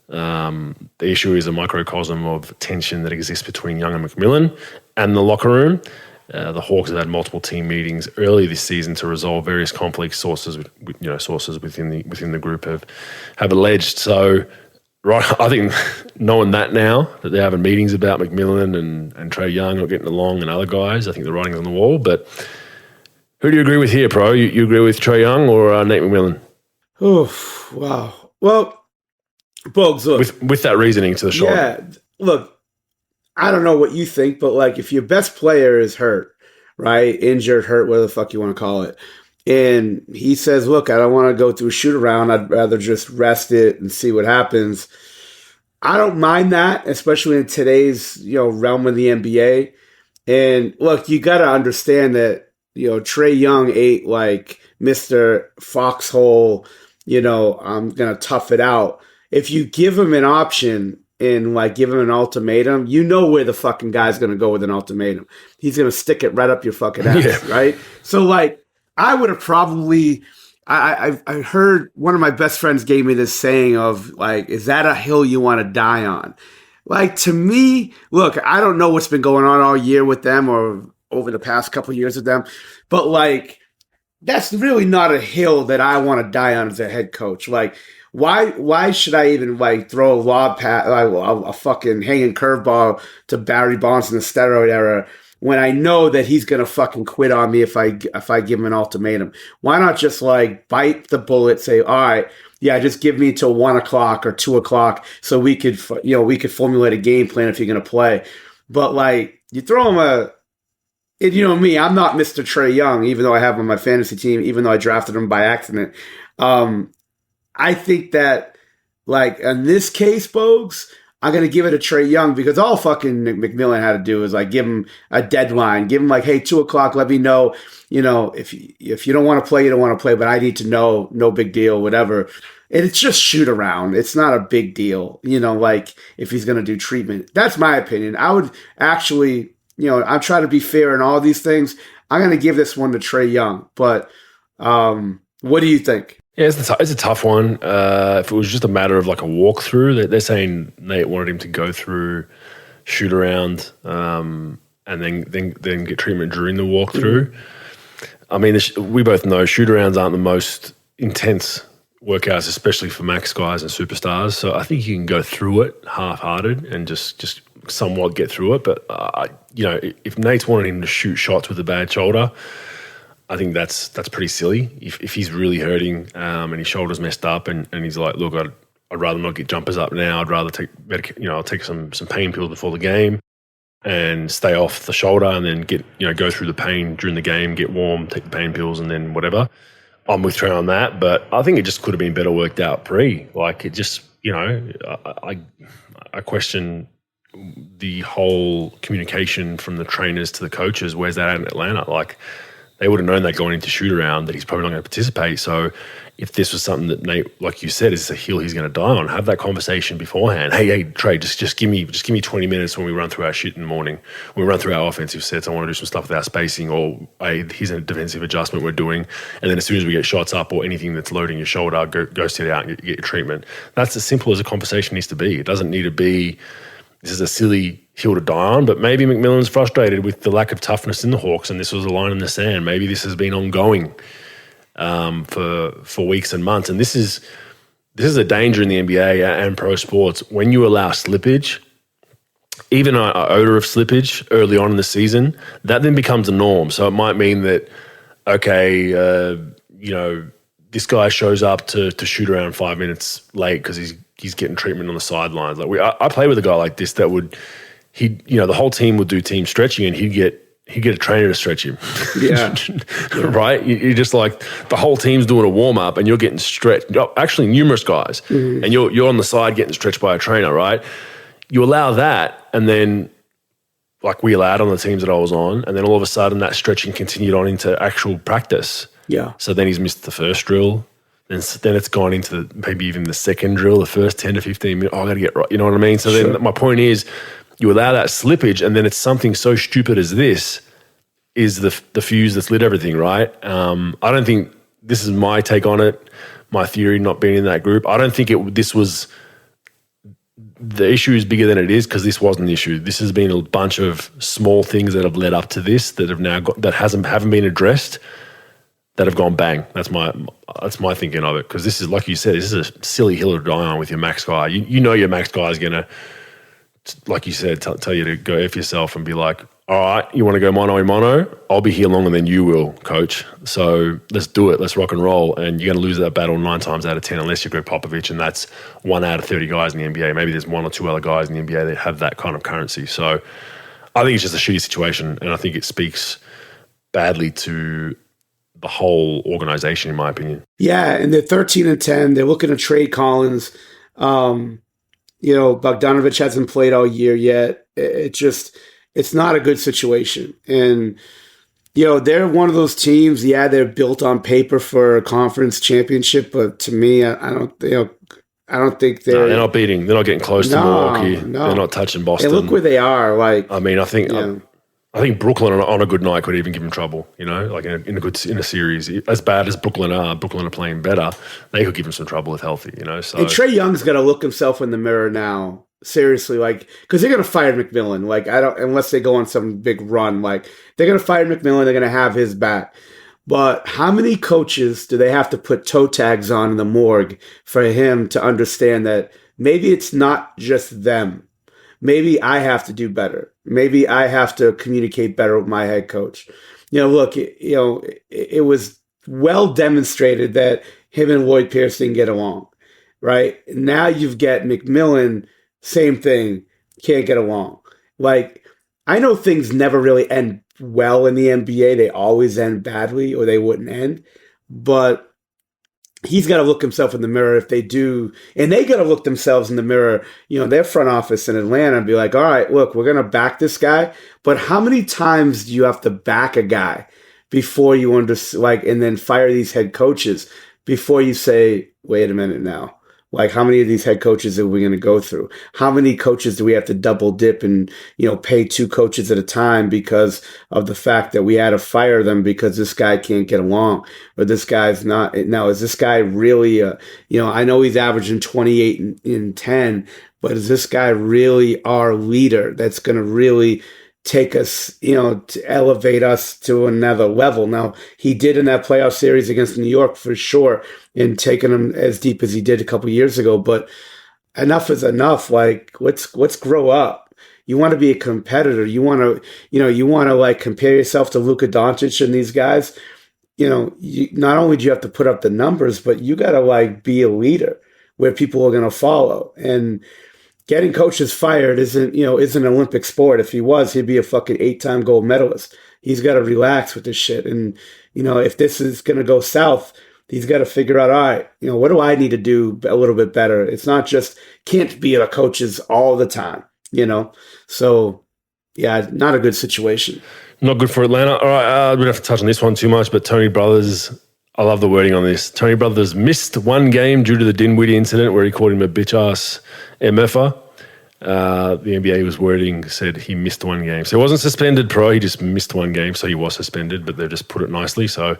S4: the issue is a microcosm of tension that exists between Young and McMillan and the locker room. The Hawks have had multiple team meetings early this season to resolve various conflicts. Sources within the group have alleged. So, right, I think knowing that now that they're having meetings about McMillan and Trae Young not getting along and other guys, I think the writing's on the wall. But who do you agree with here, Pro? You agree with Trae Young or Nate McMillan?
S5: Oh, wow. Well, Bogues, look.
S4: With that reasoning to the shoulder.
S5: Yeah, look. I don't know what you think, but, like, if your best player is hurt, right, injured, hurt, whatever the fuck you want to call it, and he says, "Look, I don't want to go through a shoot around. I'd rather just rest it and see what happens." I don't mind that, especially in today's, realm of the NBA. And look, you got to understand that, Trae Young ain't like Mr. Foxhole, I'm going to tough it out. If you give him an option and, like, give him an ultimatum, you know where the fucking guy's going to go with an ultimatum. He's going to stick it right up your fucking ass, right? So, like, I would have probably, I heard one of my best friends gave me this saying of, like, is that a hill you want to die on? Like, to me, look, I don't know what's been going on all year with them or over the past couple of years with them, but, like, that's really not a hill that I want to die on as a head coach. Like, why should I even like throw a lob pass, a fucking hanging curveball to Barry Bonds in the steroid era when I know that he's gonna fucking quit on me if I give him an ultimatum? Why not just like bite the bullet, say, all right, yeah, just give me till 1 o'clock or 2 o'clock so we could formulate a game plan if you're gonna play. But like you throw him and you know me, I'm not Mr. Trey Young, even though I have him on my fantasy team, even though I drafted him by accident. I think that, like, in this case, Bogues, I'm going to give it a Trey Young because all fucking McMillan had to do is, like, give him a deadline. Give him, like, hey, 2 o'clock, let me know, if you don't want to play, you don't want to play, but I need to know, no big deal, whatever. And it's just shoot around. It's not a big deal, like, if he's going to do treatment. That's my opinion. I would actually... I'm trying to be fair in all these things. I'm going to give this one to Trey Young. But what do you think?
S4: Yeah, it's a tough one. If it was just a matter of like a walkthrough, they're saying Nate wanted him to go through, shoot around, and then get treatment during the walkthrough. Mm-hmm. I mean, we both know shoot arounds aren't the most intense workouts, especially for max guys and superstars. So I think you can go through it half-hearted and just somewhat get through it. But if Nate's wanted him to shoot shots with a bad shoulder, I think that's pretty silly. If he's really hurting and his shoulder's messed up and he's like, look, I'd rather not get jumpers up now. I'd rather I'll take some pain pills before the game and stay off the shoulder and then go through the pain during the game, get warm, take the pain pills and then whatever. I'm with Trey on that, but I think it just could have been better worked out pre. Like it just, I question the whole communication from the trainers to the coaches. Where's that at in Atlanta? Like they would have known that going into shoot around that he's probably not going to participate. So if this was something that Nate, like you said, is a hill he's going to die on, have that conversation beforehand. Hey, Trey, just give me 20 minutes when we run through our shit in the morning. When we run through our offensive sets, I want to do some stuff with our spacing, or hey, here's a defensive adjustment we're doing. And then as soon as we get shots up or anything that's loading your shoulder, go sit out and get your treatment. That's as simple as a conversation needs to be. It doesn't need to be, this is a silly hill to die on, but maybe McMillan's frustrated with the lack of toughness in the Hawks and this was a line in the sand. Maybe this has been ongoing for weeks and months. And this is a danger in the NBA and pro sports. When you allow slippage, even an odor of slippage early on in the season, that then becomes a norm. So it might mean that, okay, this guy shows up to shoot around 5 minutes late because he's getting treatment on the sidelines. Like I play with a guy like this that would, the whole team would do team stretching and he'd get a trainer to stretch him.
S5: Yeah.
S4: Right? You're just like, the whole team's doing a warm-up and you're getting stretched. Actually, numerous guys. Mm-hmm. And you're on the side getting stretched by a trainer, right? You allow that and then, like we allowed on the teams that I was on, and then all of a sudden that stretching continued on into actual practice. Yeah. So then he's missed the first drill. Then it's gone into maybe even the second drill, the first 10 to 15 minutes. Oh, I got to get right. You know what I mean? So then my point is, you allow that slippage, and then it's something so stupid as this is the fuse that's lit everything, right? I don't think, this is my take on it, my theory, not being in that group. I don't think this was, the issue is bigger than it is because this wasn't the issue. This has been a bunch of small things that have led up to this that have now haven't been addressed, that have gone bang. That's my thinking of it, because this is, like you said, this is a silly hill to die on with your max guy. You know your max guy is going to, like you said, tell you to go F yourself and be like, all right, you want to go mono a mono? I'll be here longer than you will, coach. So let's do it. Let's rock and roll. And you're going to lose that battle 9 times out of 10 unless you're Greg Popovich, and that's 1 out of 30 guys in the NBA. Maybe there's 1 or 2 other guys in the NBA that have that kind of currency. So I think it's just a shitty situation, and I think it speaks badly to the whole organization, in my opinion.
S5: Yeah, and they're 13-10. They're looking to trade Collins. Bogdanovich hasn't played all year yet. It's not a good situation. And, they're one of those teams, they're built on paper for a conference championship, but to me, I don't think they're... No,
S4: they're not beating. They're not getting close to Milwaukee. No. They're not touching Boston.
S5: And look where they are.
S4: I think Brooklyn on a good night could even give them trouble, like in a series. As bad as Brooklyn are playing better, they could give them some trouble if healthy, So.
S5: And Trey Young's got to look himself in the mirror now, seriously, because they're going to fire McMillan. Unless they go on some big run, they're going to fire McMillan, they're going to have his back. But how many coaches do they have to put toe tags on in the morgue for him to understand that maybe it's not just them? Maybe I have to do better. Maybe I have to communicate better with my head coach. Look, it was well demonstrated that him and Lloyd Pierce didn't get along, right? Now you've got McMillan, same thing, can't get along. Like, I know things never really end well in the NBA. They always end badly or they wouldn't end. But he's got to look himself in the mirror if they do. And they got to look themselves in the mirror, their front office in Atlanta and be like, all right, look, we're going to back this guy. But how many times do you have to back a guy before you and then fire these head coaches before you say, wait a minute now? Like, how many of these head coaches are we going to go through? How many coaches do we have to double dip and, pay 2 coaches at a time because of the fact that we had to fire them because this guy can't get along or this guy's not? Now, is this guy really, I know he's averaging 28 and 10, but is this guy really our leader that's going to really take us, to elevate us to another level? Now, he did in that playoff series against New York for sure, and taking them as deep as he did a couple years ago. But enough is enough. Like, let's grow up. You want to be a competitor. You want to, like compare yourself to Luka Doncic and these guys. Not only do you have to put up the numbers, but you got to like be a leader where people are going to follow. And getting coaches fired isn't an Olympic sport. If he was, he'd be a fucking 8-time gold medalist. He's got to relax with this shit. And, if this is going to go south, he's got to figure out, all right, what do I need to do a little bit better? It's not just can't be the coaches all the time, So, yeah, not a good situation.
S4: Not good for Atlanta. All right, we don't have to touch on this one too much, but Tony Brothers, I love the wording on this. Tony Brothers missed one game due to the Dinwiddie incident where he called him a bitch-ass MFer. The NBA was wording, said he missed one game. So he wasn't suspended, pro. He just missed one game, so he was suspended, but they just put it nicely. So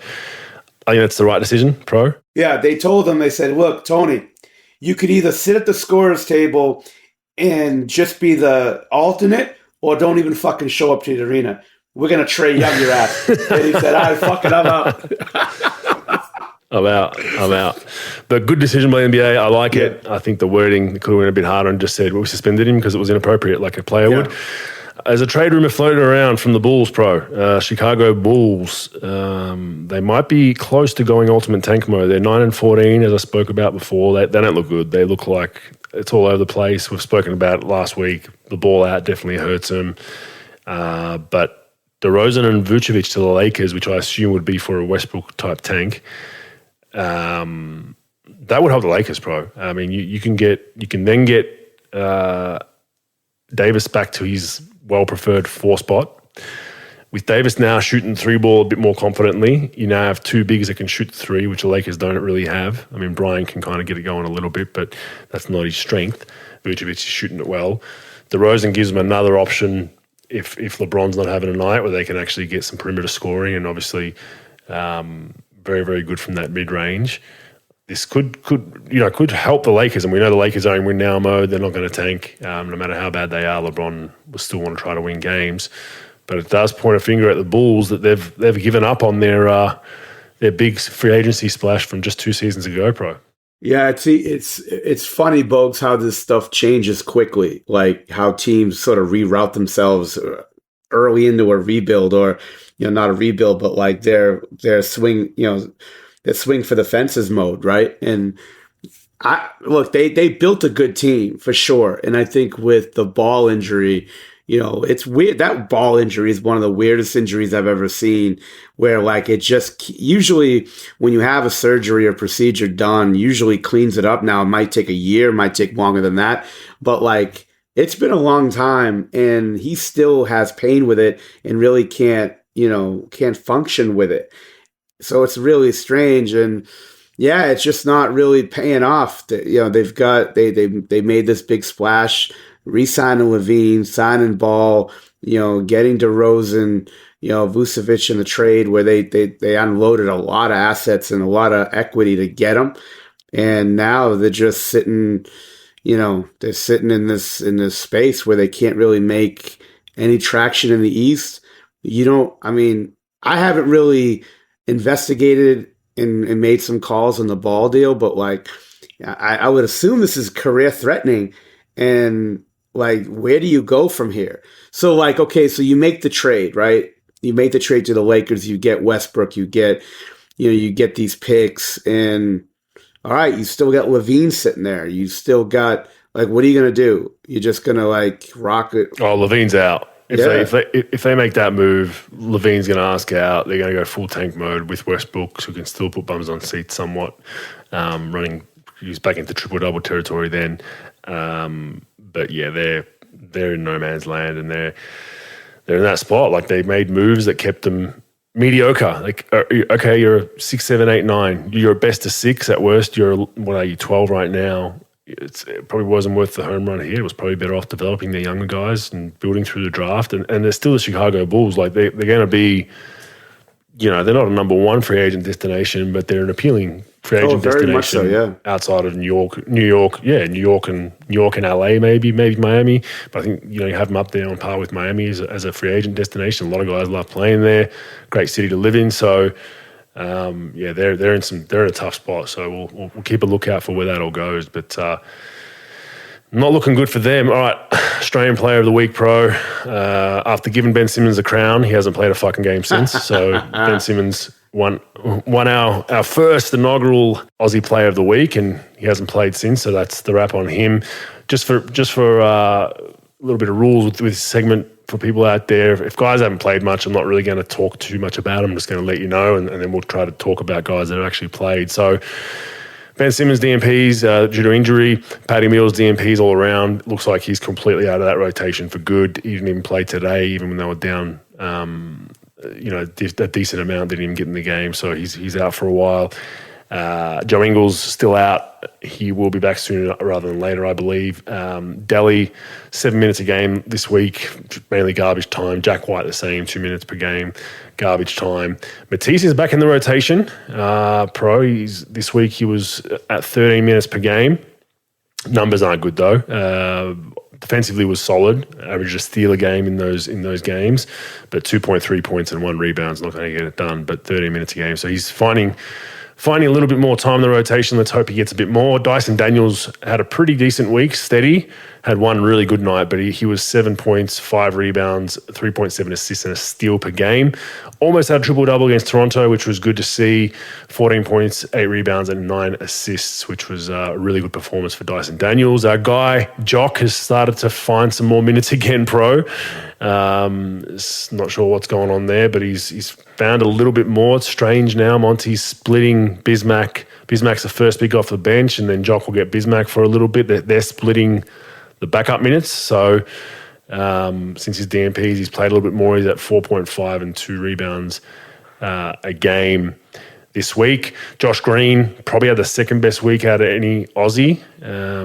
S4: I think that's the right decision, pro.
S5: Yeah, they told him, they said, look, Tony, you could either sit at the scorer's table and just be the alternate or don't even fucking show up to the arena. We're going to Trae Young your ass. And he said, all right, fuck it, I'm out.
S4: I'm out. But good decision by NBA. I like it. I think the wording could have went a bit harder and just said, we suspended him because it was inappropriate, like a player would. As a trade rumor floated around from the Bulls, pro, Chicago Bulls, they might be close to going ultimate tank mode. They're 9-14, as I spoke about before. They don't look good. They look like it's all over the place. We've spoken about it last week. The ball out definitely hurts them. But DeRozan and Vucevic to the Lakers, which I assume would be for a Westbrook-type tank, that would help the Lakers, pro. I mean, you can then get Davis back to his well-preferred 4 spot. With Davis now shooting 3 ball a bit more confidently, you now have 2 bigs that can shoot the 3, which the Lakers don't really have. I mean, Brian can kind of get it going a little bit, but that's not his strength. Vucevic is shooting it well. DeRozan gives them another option if LeBron's not having a night where they can actually get some perimeter scoring, and obviously very, very good from that mid-range. This could help the Lakers, and we know the Lakers are in win now mode. They're not going to tank. No matter how bad they are, LeBron will still want to try to win games. But it does point a finger at the Bulls that they've given up on their big free agency splash from just 2 seasons ago, pro.
S5: Yeah, it's funny, Bogues, how this stuff changes quickly. Like how teams sort of reroute themselves early into a rebuild, or not a rebuild, but like their swing, their swing for the fences mode, right? And they built a good team for sure. And I think with the ball injury, it's weird. That ball injury is one of the weirdest injuries I've ever seen, where like it just usually when you have a surgery or procedure done, usually cleans it up. Now it might take a year, might take longer than that, but like it's been a long time and he still has pain with it and really can't function with it. So it's really strange. And yeah, it's just not really paying off. They made this big splash, re-signing Levine, signing Ball, getting DeRozan, Vucevic in the trade where they unloaded a lot of assets and a lot of equity to get them. And now they're just sitting, they're sitting in this space where they can't really make any traction in the East. I haven't really investigated and made some calls on the Ball deal, but like I would assume this is career threatening. And like, where do you go from here? So like, okay, so you make the trade, right? You make the trade to the Lakers. You get Westbrook. You get these picks, and all right, you still got Levine sitting there. You still got like, what are you gonna do? You're just gonna like rock it?
S4: Oh, Levine's out. If they make that move, Levine's going to ask out. They're going to go full tank mode with Westbrook, who can still put bums on seats somewhat. He's back into triple double territory then. But yeah, they're in no man's land, and they're in that spot. Like, they made moves that kept them mediocre. Like, okay, you're a 6, 7, 8, 9. You're a best of 6 at worst. You're 12 right now. It probably wasn't worth the home run here. It was probably better off developing their younger guys and building through the draft. And they're still the Chicago Bulls. Like, they're going to be, they're not a number one free agent destination, but they're an appealing free agent destination.
S5: Much so, yeah.
S4: Outside of New York, and LA, maybe Miami. But I think you have them up there on par with Miami as a free agent destination. A lot of guys love playing there. Great city to live in. So. They're in a tough spot, so we'll keep a lookout for where that all goes. But not looking good for them. All right, Australian Player of the Week, Pro. After giving Ben Simmons a crown, he hasn't played a fucking game since. So Ben Simmons won our first inaugural Aussie Player of the Week, and he hasn't played since. So that's the wrap on him. Just for a little bit of rules with this segment. For people out there, if guys haven't played much, I'm not really going to talk too much about them. I'm just going to let you know, and then we'll try to talk about guys that have actually played. So Ben Simmons DNPs due to injury, Patty Mills DNPs all around. Looks like he's completely out of that rotation for good. He didn't even play today, even when they were down a decent amount, didn't even get in the game. So he's out for a while. Joe Ingles still out. He will be back sooner rather than later, I believe. Delhi, 7 minutes a game this week, mainly garbage time. Jack White the same, 2 minutes per game, garbage time. Matisse is back in the rotation. Pro, this week he was at 13 minutes per game. Numbers aren't good though. Defensively was solid, averaged a steal a game in those games, but 2.3 points and 1 rebound is not going to get it done. But 13 minutes a game, so he's finding a little bit more time in the rotation. Let's hope he gets a bit more. Dyson Daniels had a pretty decent week, steady. Had one really good night, but he was 7 points, 5 rebounds, 3.7 assists, and a steal per game. Almost had a triple-double against Toronto, which was good to see. 14 points, 8 rebounds, and 9 assists, which was a really good performance for Dyson Daniels. Our guy, Jock, has started to find some more minutes again, Pro. Not sure what's going on there, but he's found a little bit more. It's strange now. Monty's splitting Bismack. Bismack's the first pick off the bench, and then Jock will get Bismack for a little bit. They're splitting the backup minutes. So since his DNPs, he's played a little bit more. He's at 4.5 and 2 rebounds a game this week. Josh Green probably had the second best week out of any Aussie.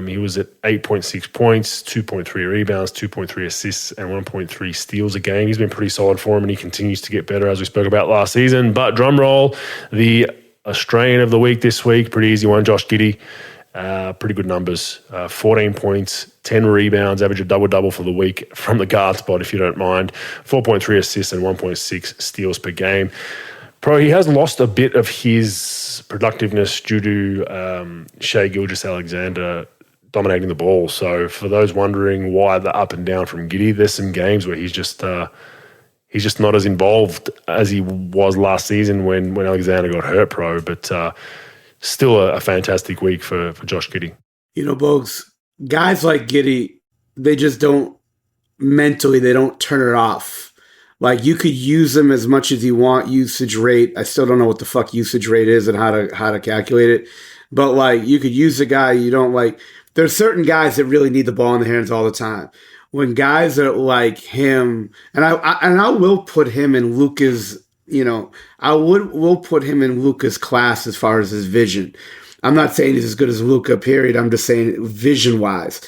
S4: He was at 8.6 points, 2.3 rebounds, 2.3 assists, and 1.3 steals a game. He's been pretty solid for him, and he continues to get better, as we spoke about last season. But drum roll, the Australian of the week this week, pretty easy one, Josh Giddey. Pretty good numbers, 14 points, 10 rebounds, average a double-double for the week from the guard spot, if you don't mind, 4.3 assists and 1.6 steals per game. Pro, he has lost a bit of his productiveness due to Shai Gilgeous-Alexander dominating the ball. So for those wondering why the up and down from Giddey, there's some games where he's just not as involved as he was last season when Alexander got hurt, Pro, but still a fantastic week for Josh Giddey.
S5: Bogues, guys like Giddey, they just don't mentally, they don't turn it off. Like, you could use them as much as you want. Usage rate, I still don't know what the fuck usage rate is and how to calculate it. But like, you could use a guy you don't like. There's certain guys that really need the ball in their hands all the time. When guys are like him, and I will put him in Luka's. Will put him in Luka's class as far as his vision. I'm not saying he's as good as Luka, period. I'm just saying vision-wise.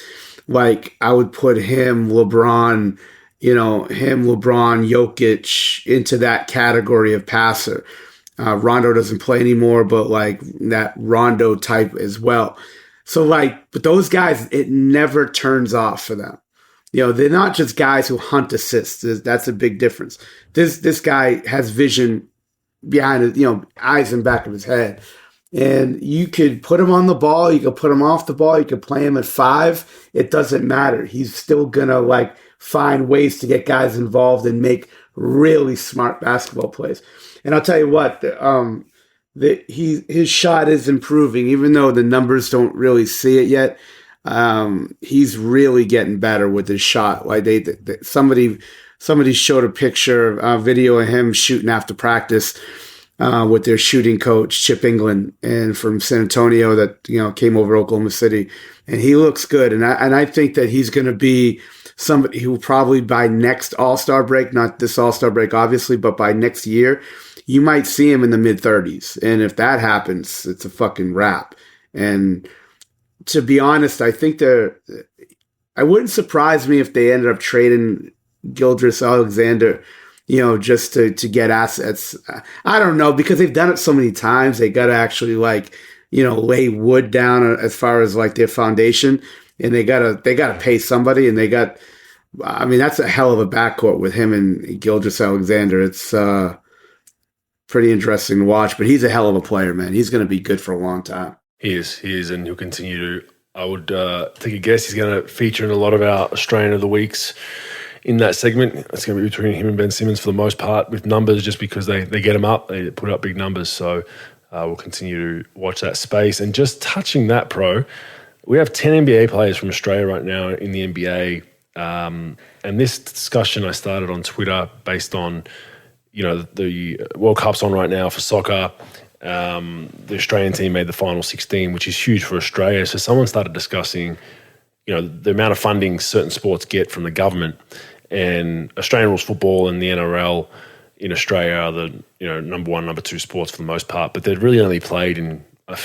S5: Like, I would put him, LeBron, Jokic into that category of passer. Rondo doesn't play anymore, but like that Rondo type as well. So like, but those guys, it never turns off for them. They're not just guys who hunt assists. That's a big difference. This guy has vision behind his, eyes and back of his head. And you could put him on the ball, you could put him off the ball, you could play him at 5. It doesn't matter. He's still gonna find ways to get guys involved and make really smart basketball plays. And I'll tell you what, his shot is improving, even though the numbers don't really see it yet. He's really getting better with his shot. Like somebody showed a video of him shooting after practice with their shooting coach Chip England and from San Antonio that came over to Oklahoma City, and he looks good. And I think that he's going to be somebody who probably by next All-Star break, not this All-Star break obviously, but by next year, you might see him in the mid-30s. And if that happens, it's a fucking wrap. And to be honest, I think I wouldn't surprise me if they ended up trading Gilgeous-Alexander, just to get assets. I don't know, because they've done it so many times. They got to actually lay wood down as far as their foundation, and they gotta pay somebody. And that's a hell of a backcourt with him and Gilgeous-Alexander. It's pretty interesting to watch, but he's a hell of a player, man. He's going to be good for a long time.
S4: He is, and he'll continue to. I would take a guess he's going to feature in a lot of our Australian of the Weeks in that segment. It's going to be between him and Ben Simmons for the most part with numbers, just because they get him up. They put up big numbers. So we'll continue to watch that space. And just touching that, Pro, we have 10 NBA players from Australia right now in the NBA. And this discussion I started on Twitter based on, the World Cup's on right now for soccer. The Australian team made the final 16, which is huge for Australia. So someone started discussing, the amount of funding certain sports get from the government. And Australian rules football and the NRL in Australia are the number 1, number 2 sports for the most part, but they're really only played in a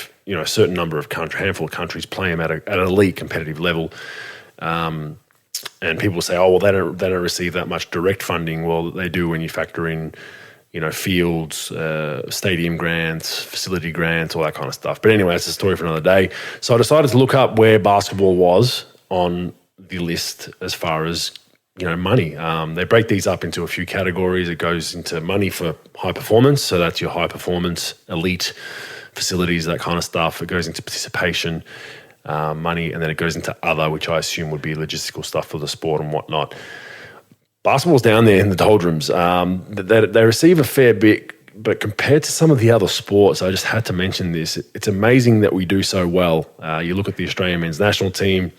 S4: certain number of handful of countries play them at an elite competitive level. And people say, oh well, they don't receive that much direct funding. Well, they do when you factor in fields, stadium grants, facility grants, all that kind of stuff. But anyway, it's a story for another day. So I decided to look up where basketball was on the list as far as money. They break these up into a few categories. It goes into money for high performance, so that's your high performance, elite facilities, that kind of stuff. It goes into participation money, and then it goes into other, which I assume would be logistical stuff for the sport and whatnot. Basketball's down there in the doldrums. They receive a fair bit, but compared to some of the other sports, I just had to mention this. It's amazing that we do so well. You look at the Australian men's national team,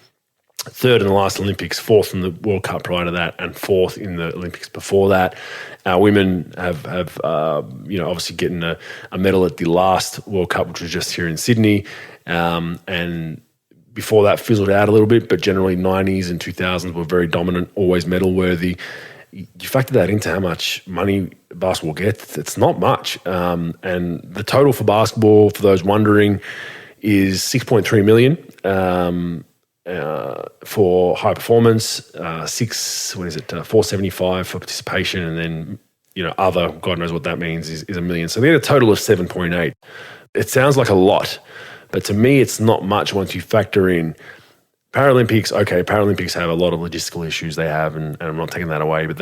S4: 3rd in the last Olympics, 4th in the World Cup prior to that, and 4th in the Olympics before that. Our women have obviously getting a medal at the last World Cup, which was just here in Sydney, and before that fizzled out a little bit, but generally 90s and 2000s were very dominant, always medal worthy. You factor that into how much money basketball gets, it's not much. And the total for basketball, for those wondering, is $6.3 million for high performance, $475 for participation, and then other, God knows what that means, is $1 million. So they had a total of 7.8. It sounds like a lot, but to me, it's not much once you factor in Paralympics. Okay, Paralympics have a lot of logistical issues they have, and I'm not taking that away, but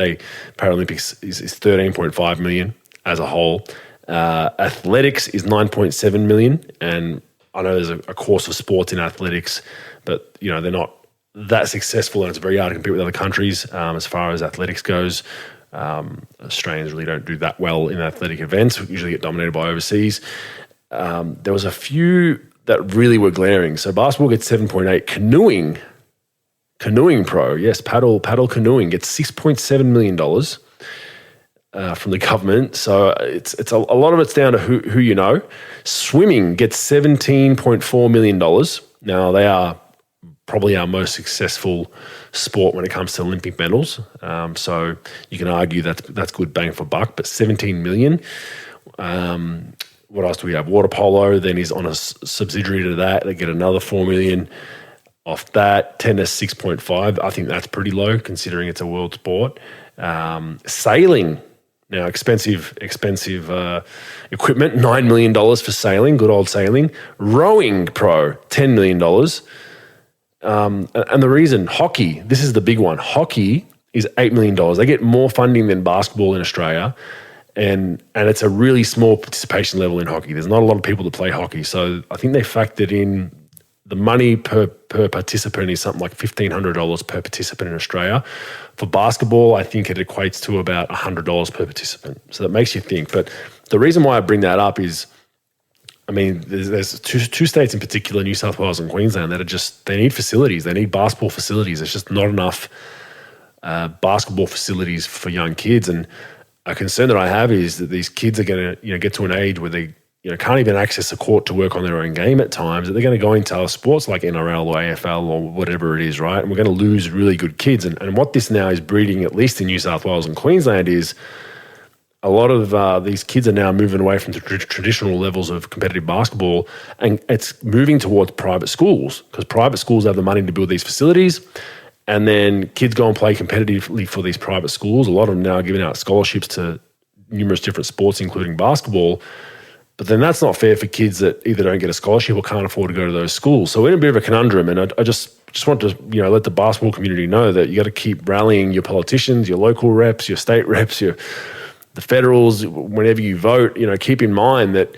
S4: Paralympics is 13.5 million as a whole. Athletics is 9.7 million, and I know there's a course of sports in athletics, but they're not that successful, and it's very hard to compete with other countries as far as athletics goes. Australians really don't do that well in athletic events. We usually get dominated by overseas. There was a few that really were glaring. So basketball gets 7.8. Canoeing pro, yes, paddle canoeing gets $6.7 million from the government. So it's a lot of it's down to who you know. Swimming gets $17.4 million. Now they are probably our most successful sport when it comes to Olympic medals. So you can argue that's good bang for buck, but 17 million. What else do we have? Water polo then is on a subsidiary to that. They get another 4 million off that. Tennis 6.5. I think that's pretty low considering it's a world sport. Sailing, now expensive equipment, $9 million for sailing, good old sailing. Rowing pro, $10 million. And the reason, hockey, this is the big one. Hockey is $8 million. They get more funding than basketball in Australia. and it's a really small participation level in hockey. There's not a lot of people that play hockey, so I think they factored in the money per participant is something like $1,500 per participant in Australia. For basketball, I think it equates to about $100 per participant. So that makes you think. But the reason why I bring that up is, I mean, there's two states in particular, New South Wales and Queensland, that are just, they need facilities. They need basketball facilities. There's just not enough basketball facilities for young kids. And a concern that I have is that these kids are going to, get to an age where they, can't even access a court to work on their own game at times, that they're going to go into other sports like NRL or AFL or whatever it is, right? And we're going to lose really good kids. And what this now is breeding, at least in New South Wales and Queensland, is a lot of these kids are now moving away from the traditional levels of competitive basketball, and it's moving towards private schools, because private schools have the money to build these facilities, and then kids go and play competitively for these private schools. A lot of them now are giving out scholarships to numerous different sports, including basketball. But then that's not fair for kids that either don't get a scholarship or can't afford to go to those schools. So we're in a bit of a conundrum, and I just want to let the basketball community know that you got to keep rallying your politicians, your local reps, your state reps, the federals. Whenever you vote, keep in mind that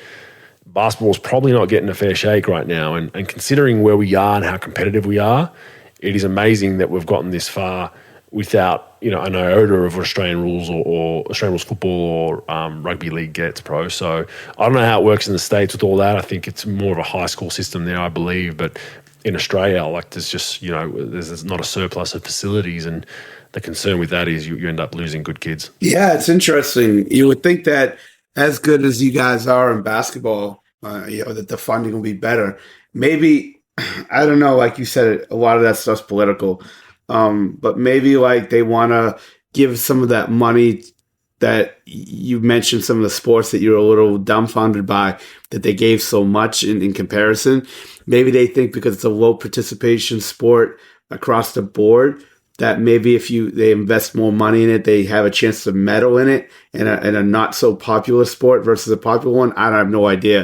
S4: basketball is probably not getting a fair shake right now. And considering where we are and how competitive we are, it is amazing that we've gotten this far without an iota of Australian rules or Australian rules football or rugby league gets pro. So I don't know how it works in the States with all that. I think it's more of a high school system there, I believe. But in Australia, there's just, there's not a surplus of facilities. And the concern with that is you end up losing good kids.
S5: Yeah, it's interesting. You would think that as good as you guys are in basketball, that the funding will be better. Maybe, I don't know, like you said, a lot of that stuff's political. But maybe they want to give some of that money that you mentioned, some of the sports that you're a little dumbfounded by, that they gave so much in comparison. Maybe they think because it's a low participation sport across the board, that maybe if they invest more money in it, they have a chance to medal in it in a not so popular sport versus a popular one. I have no idea.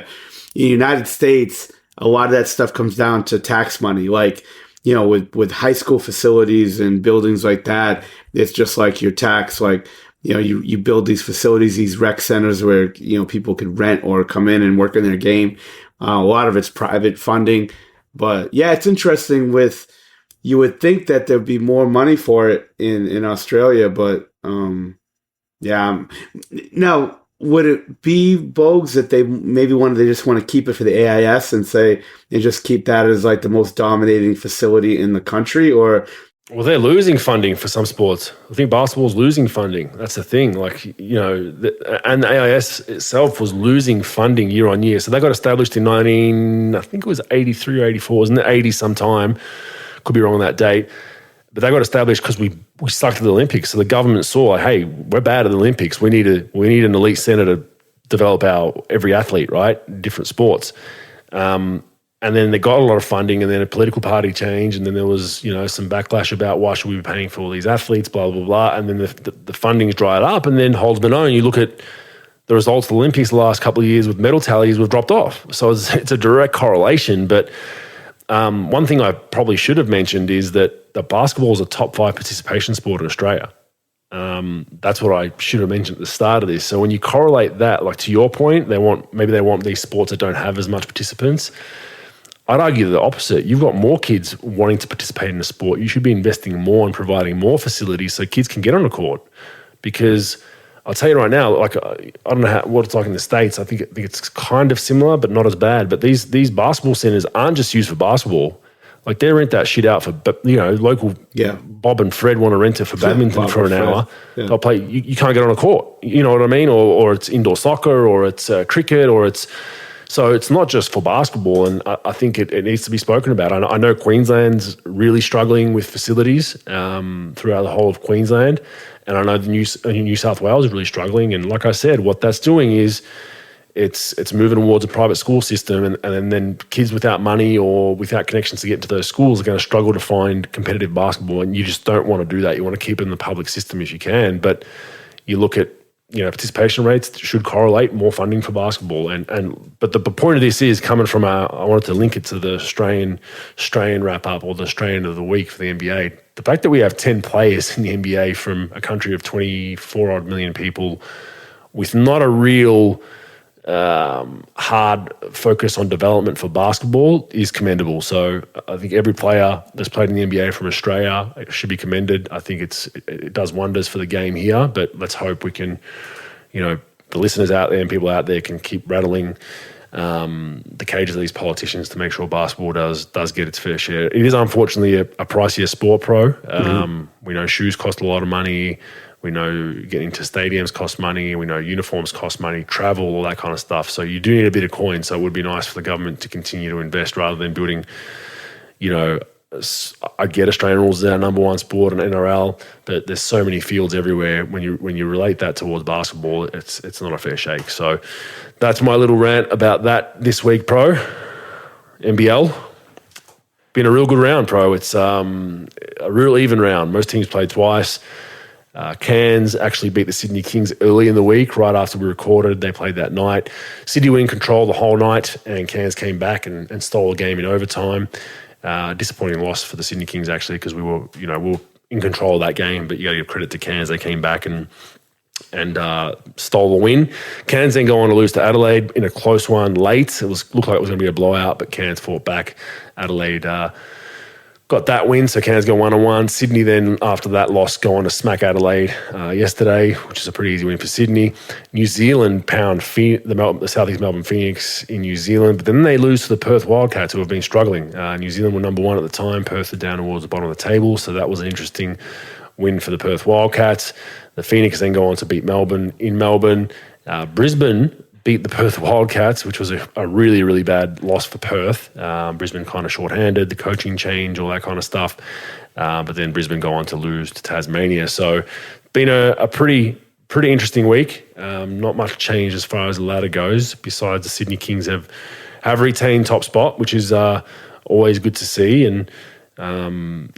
S5: In the United States, a lot of that stuff comes down to tax money. With high school facilities and buildings like that, it's just like your tax. You build these facilities, these rec centers where, people could rent or come in and work in their game. A lot of it's private funding. But yeah, it's interesting you would think that there'd be more money for it in Australia, but yeah. Now, would it be, Bogues, that they just want to keep it for the AIS and just keep that as the most dominating facility in the country? Or,
S4: well, they're losing funding for some sports. I think basketball's losing funding. That's the thing. And the AIS itself was losing funding year on year. So they got established in I think it was 83 or 84, wasn't it? 80 sometime. Could be wrong on that date. But they got established because we stuck to the Olympics. So the government saw, hey, we're bad at the Olympics. We need an elite center to develop every athlete, right? Different sports. And then they got a lot of funding, and then a political party changed, and then there was, some backlash about why should we be paying for all these athletes, blah, blah, blah. And then the funding's dried up, and then holds been known. You look at the results of the Olympics the last couple of years with medal tallies, we've dropped off. So it's a direct correlation. But one thing I probably should have mentioned is that basketball is a top 5 participation sport in Australia. That's what I should have mentioned at the start of this. So when you correlate that, to your point, they want these sports that don't have as much participants. I'd argue the opposite. You've got more kids wanting to participate in the sport. You should be investing more and providing more facilities so kids can get on the court. Because I'll tell you right now, I don't know what it's like in the States. I think it's kind of similar, but not as bad. But these basketball centers aren't just used for basketball. They rent that shit out for, local.
S5: Yeah.
S4: Bob and Fred want to rent it for badminton for an hour.
S5: Yeah.
S4: They'll play. You can't get on a court. You know what I mean? Or it's indoor soccer, or it's cricket, or it's. So it's not just for basketball, and I think it needs to be spoken about. I know Queensland's really struggling with facilities throughout the whole of Queensland, and I know the New South Wales is really struggling. And like I said, what that's doing is it's moving towards a private school system, and then kids without money or without connections to get into those schools are going to struggle to find competitive basketball, and you just don't want to do that. You want to keep it in the public system if you can, but you look at participation rates should correlate more funding for basketball. But the point of this is coming from I wanted to link it to the Australian wrap up, or the Australian of the week for the NBA. The fact that we have 10 players in the NBA from a country of 24 odd million people with not a real hard focus on development for basketball is commendable. So I think every player that's played in the NBA from Australia should be commended. I think it does wonders for the game here, but let's hope we can, the listeners out there and people out there can keep rattling the cages of these politicians to make sure basketball does get its fair share. It is unfortunately a pricier sport, Pro. We know shoes cost a lot of money. We know getting to stadiums costs money. We know uniforms cost money, travel, all that kind of stuff. So you do need a bit of coin. So it would be nice for the government to continue to invest rather than building, I get Australian rules is our number one sport in NRL, but there's so many fields everywhere. When you relate that towards basketball, it's not a fair shake. So that's my little rant about that this week, Pro. NBL. Been a real good round, Pro. It's a real even round. Most teams played twice. Cairns actually beat the Sydney Kings early in the week, right after we recorded. They played that night. Sydney were in control the whole night, and Cairns came back and stole a game in overtime. Disappointing loss for the Sydney Kings, actually, because we were in control of that game, but you got to give credit to Cairns. They came back and stole the win. Cairns then go on to lose to Adelaide in a close one late. Looked like it was going to be a blowout, but Cairns fought back. Adelaide got that win, so Cairns go 1-1. Sydney then, after that loss, go on to smack Adelaide yesterday, which is a pretty easy win for Sydney. New Zealand pound the Southeast Melbourne Phoenix in New Zealand, but then they lose to the Perth Wildcats, who have been struggling. New Zealand were number one at the time. Perth are down towards the bottom of the table, so that was an interesting win for the Perth Wildcats. The Phoenix then go on to beat Melbourne in Melbourne. Brisbane beat the Perth Wildcats, which was a really, really bad loss for Perth. Brisbane kind of shorthanded, the coaching change, all that kind of stuff. But then Brisbane go on to lose to Tasmania. So been a pretty interesting week. Not much change as far as the ladder goes, besides the Sydney Kings have retained top spot, which is always good to see. And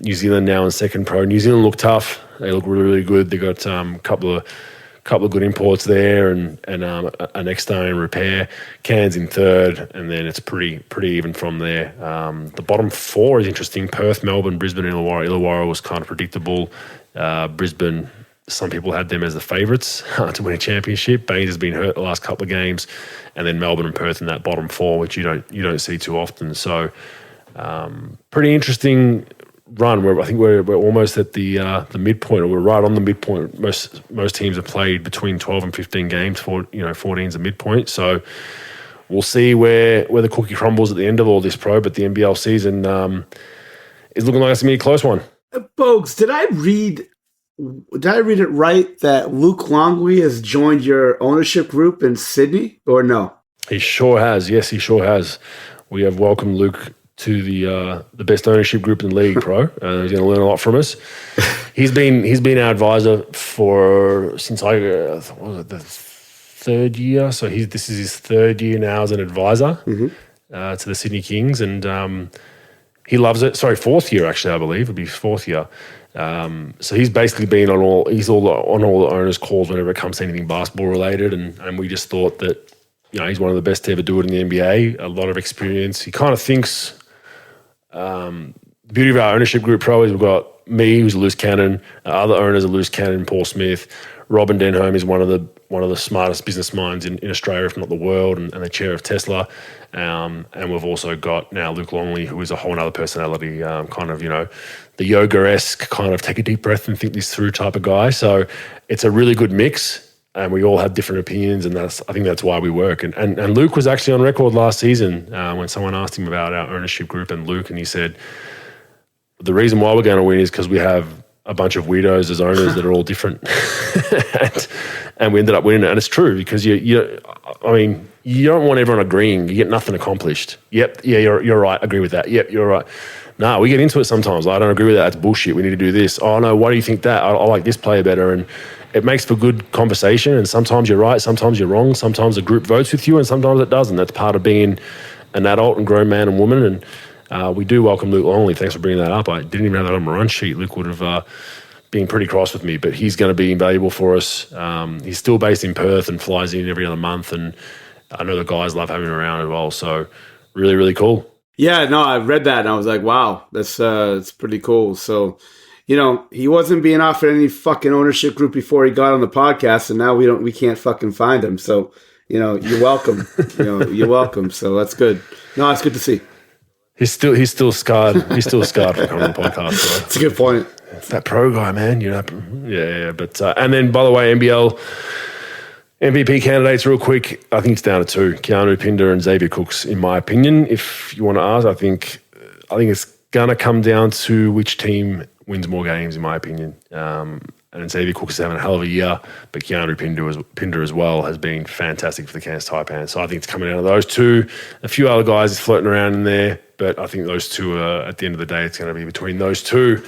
S4: New Zealand now in second, Pro. New Zealand look tough. They look really, really good. They got a couple of good imports there and an external repair. Cairns in third, and then it's pretty even from there. The bottom four is interesting. Perth, Melbourne, Brisbane, and Illawarra. Illawarra was kind of predictable. Brisbane, some people had them as the favourites to win a championship. Baines has been hurt the last couple of games. And then Melbourne and Perth in that bottom four, which you don't see too often. So pretty interesting run where I think we're almost at the midpoint, or we're right on the midpoint. Most teams have played between 12 and 15 games. 14 is a midpoint. So we'll see where the cookie crumbles at the end of all this, Pro. But the NBL season is looking like it's going to be a close one.
S5: Bogues, did I read it right that Luke Longley has joined your ownership group in Sydney, or no?
S4: He sure has. Yes, he sure has. We have welcomed Luke to the best ownership group in the league, Pro. He's going to learn a lot from us. He's been our advisor since the third year. So this is his third year now as an advisor to the Sydney Kings, and he loves it. Sorry, fourth year actually, I believe it'd be his fourth year. So he's basically been on all the owners' calls whenever it comes to anything basketball related, and we just thought that he's one of the best to ever do it in the NBA. A lot of experience. He kind of thinks. The beauty of our ownership group, Pro, is we've got me, who's a loose cannon. Other owners are loose cannon, Paul Smith. Robin Denholm is one of the smartest business minds in Australia, if not the world, and the chair of Tesla. And we've also got now Luke Longley, who is a whole other personality, kind of, the yoga-esque kind of take a deep breath and think this through type of guy. So it's a really good mix. And we all have different opinions, and I think that's why we work. And Luke was actually on record last season when someone asked him about our ownership group and Luke, and he said, the reason why we're going to win is because we have a bunch of weirdos as owners that are all different. and we ended up winning it. And it's true, because you don't want everyone agreeing. You get nothing accomplished. Yep, yeah, you're right. Agree with that. Yep, you're right. No, we get into it sometimes. I don't agree with that. That's bullshit. We need to do this. Oh, no, why do you think that? I like this player better. And it makes for good conversation, and sometimes you're right, sometimes you're wrong, sometimes the group votes with you and sometimes it doesn't. That's part of being an adult and grown man and woman, and we do welcome Luke Longley. Thanks for bringing that up. I didn't even have that on my run sheet. Luke would have been pretty cross with me, but he's going to be invaluable for us. He's still based in Perth and flies in every other month, and I know the guys love having him around as well, so really, really cool.
S5: Yeah, no, I read that and I was like, wow, that's it's pretty cool. So he wasn't being offered any fucking ownership group before he got on the podcast, and now we can't fucking find him. So, you're welcome. You're welcome. So that's good. No, it's good to see.
S4: He's still scarred. He's still scarred from coming on the podcast. Bro.
S5: That's a good point.
S4: It's that pro guy, man. Yeah. But and then, by the way, NBL MVP candidates, real quick. I think it's down to two: Keanu Pinder and Xavier Cooks. In my opinion, if you want to ask, I think it's gonna come down to which team wins more games, in my opinion. And Xavier Cooks is having a hell of a year, but Keanu Pinder as well has been fantastic for the Cairns Taipans. So I think it's coming down to those two. A few other guys is floating around in there, but I think those two are, at the end of the day, it's going to be between those two.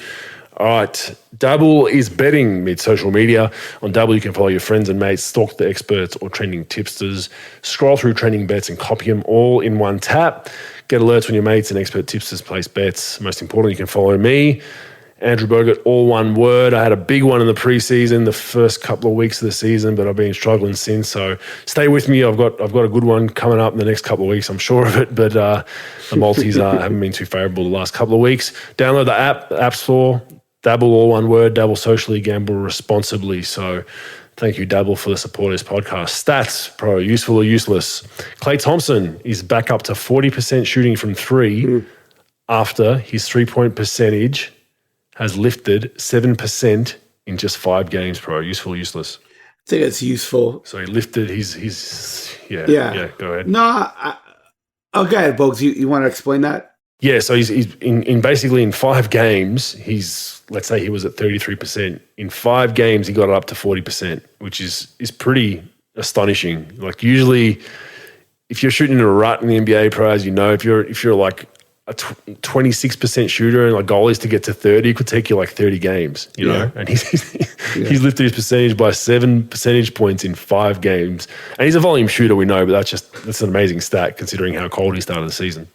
S4: All right, Dabble is betting mid social media. On Dabble, you can follow your friends and mates, stalk the experts or trending tipsters, scroll through trending bets and copy them all in one tap. Get alerts when your mates and expert tipsters place bets. Most importantly, you can follow me, Andrew Bogut, all one word. I had a big one in the preseason, the first couple of weeks of the season, but I've been struggling since. So stay with me. I've got a good one coming up in the next couple of weeks. I'm sure of it. But the multis haven't been too favourable the last couple of weeks. Download the App Store. Dabble, all one word. Dabble socially, gamble responsibly. So thank you, Dabble, for the support of this podcast. Stats, pro, useful or useless. Klay Thompson is back up to 40% shooting from three after his 3-point percentage has lifted 7% in just 5 games, pro. Useful, useless?
S5: I think it's useful.
S4: So he lifted his yeah, go ahead.
S5: No, okay, Bogues, you want to explain that?
S4: Yeah, so he's in basically in 5 games, let's say he was at 33%. In 5 games, he got it up to 40%, which is pretty astonishing. Like usually, if you're shooting in a rut in the NBA, pro, as you know, if you're like a 26% shooter and a goal is to get to 30, it could take you like 30 games, you know? And he's lifted his percentage by 7 percentage points in 5 games. And he's a volume shooter, we know, but that's an amazing stat considering how cold he started the season.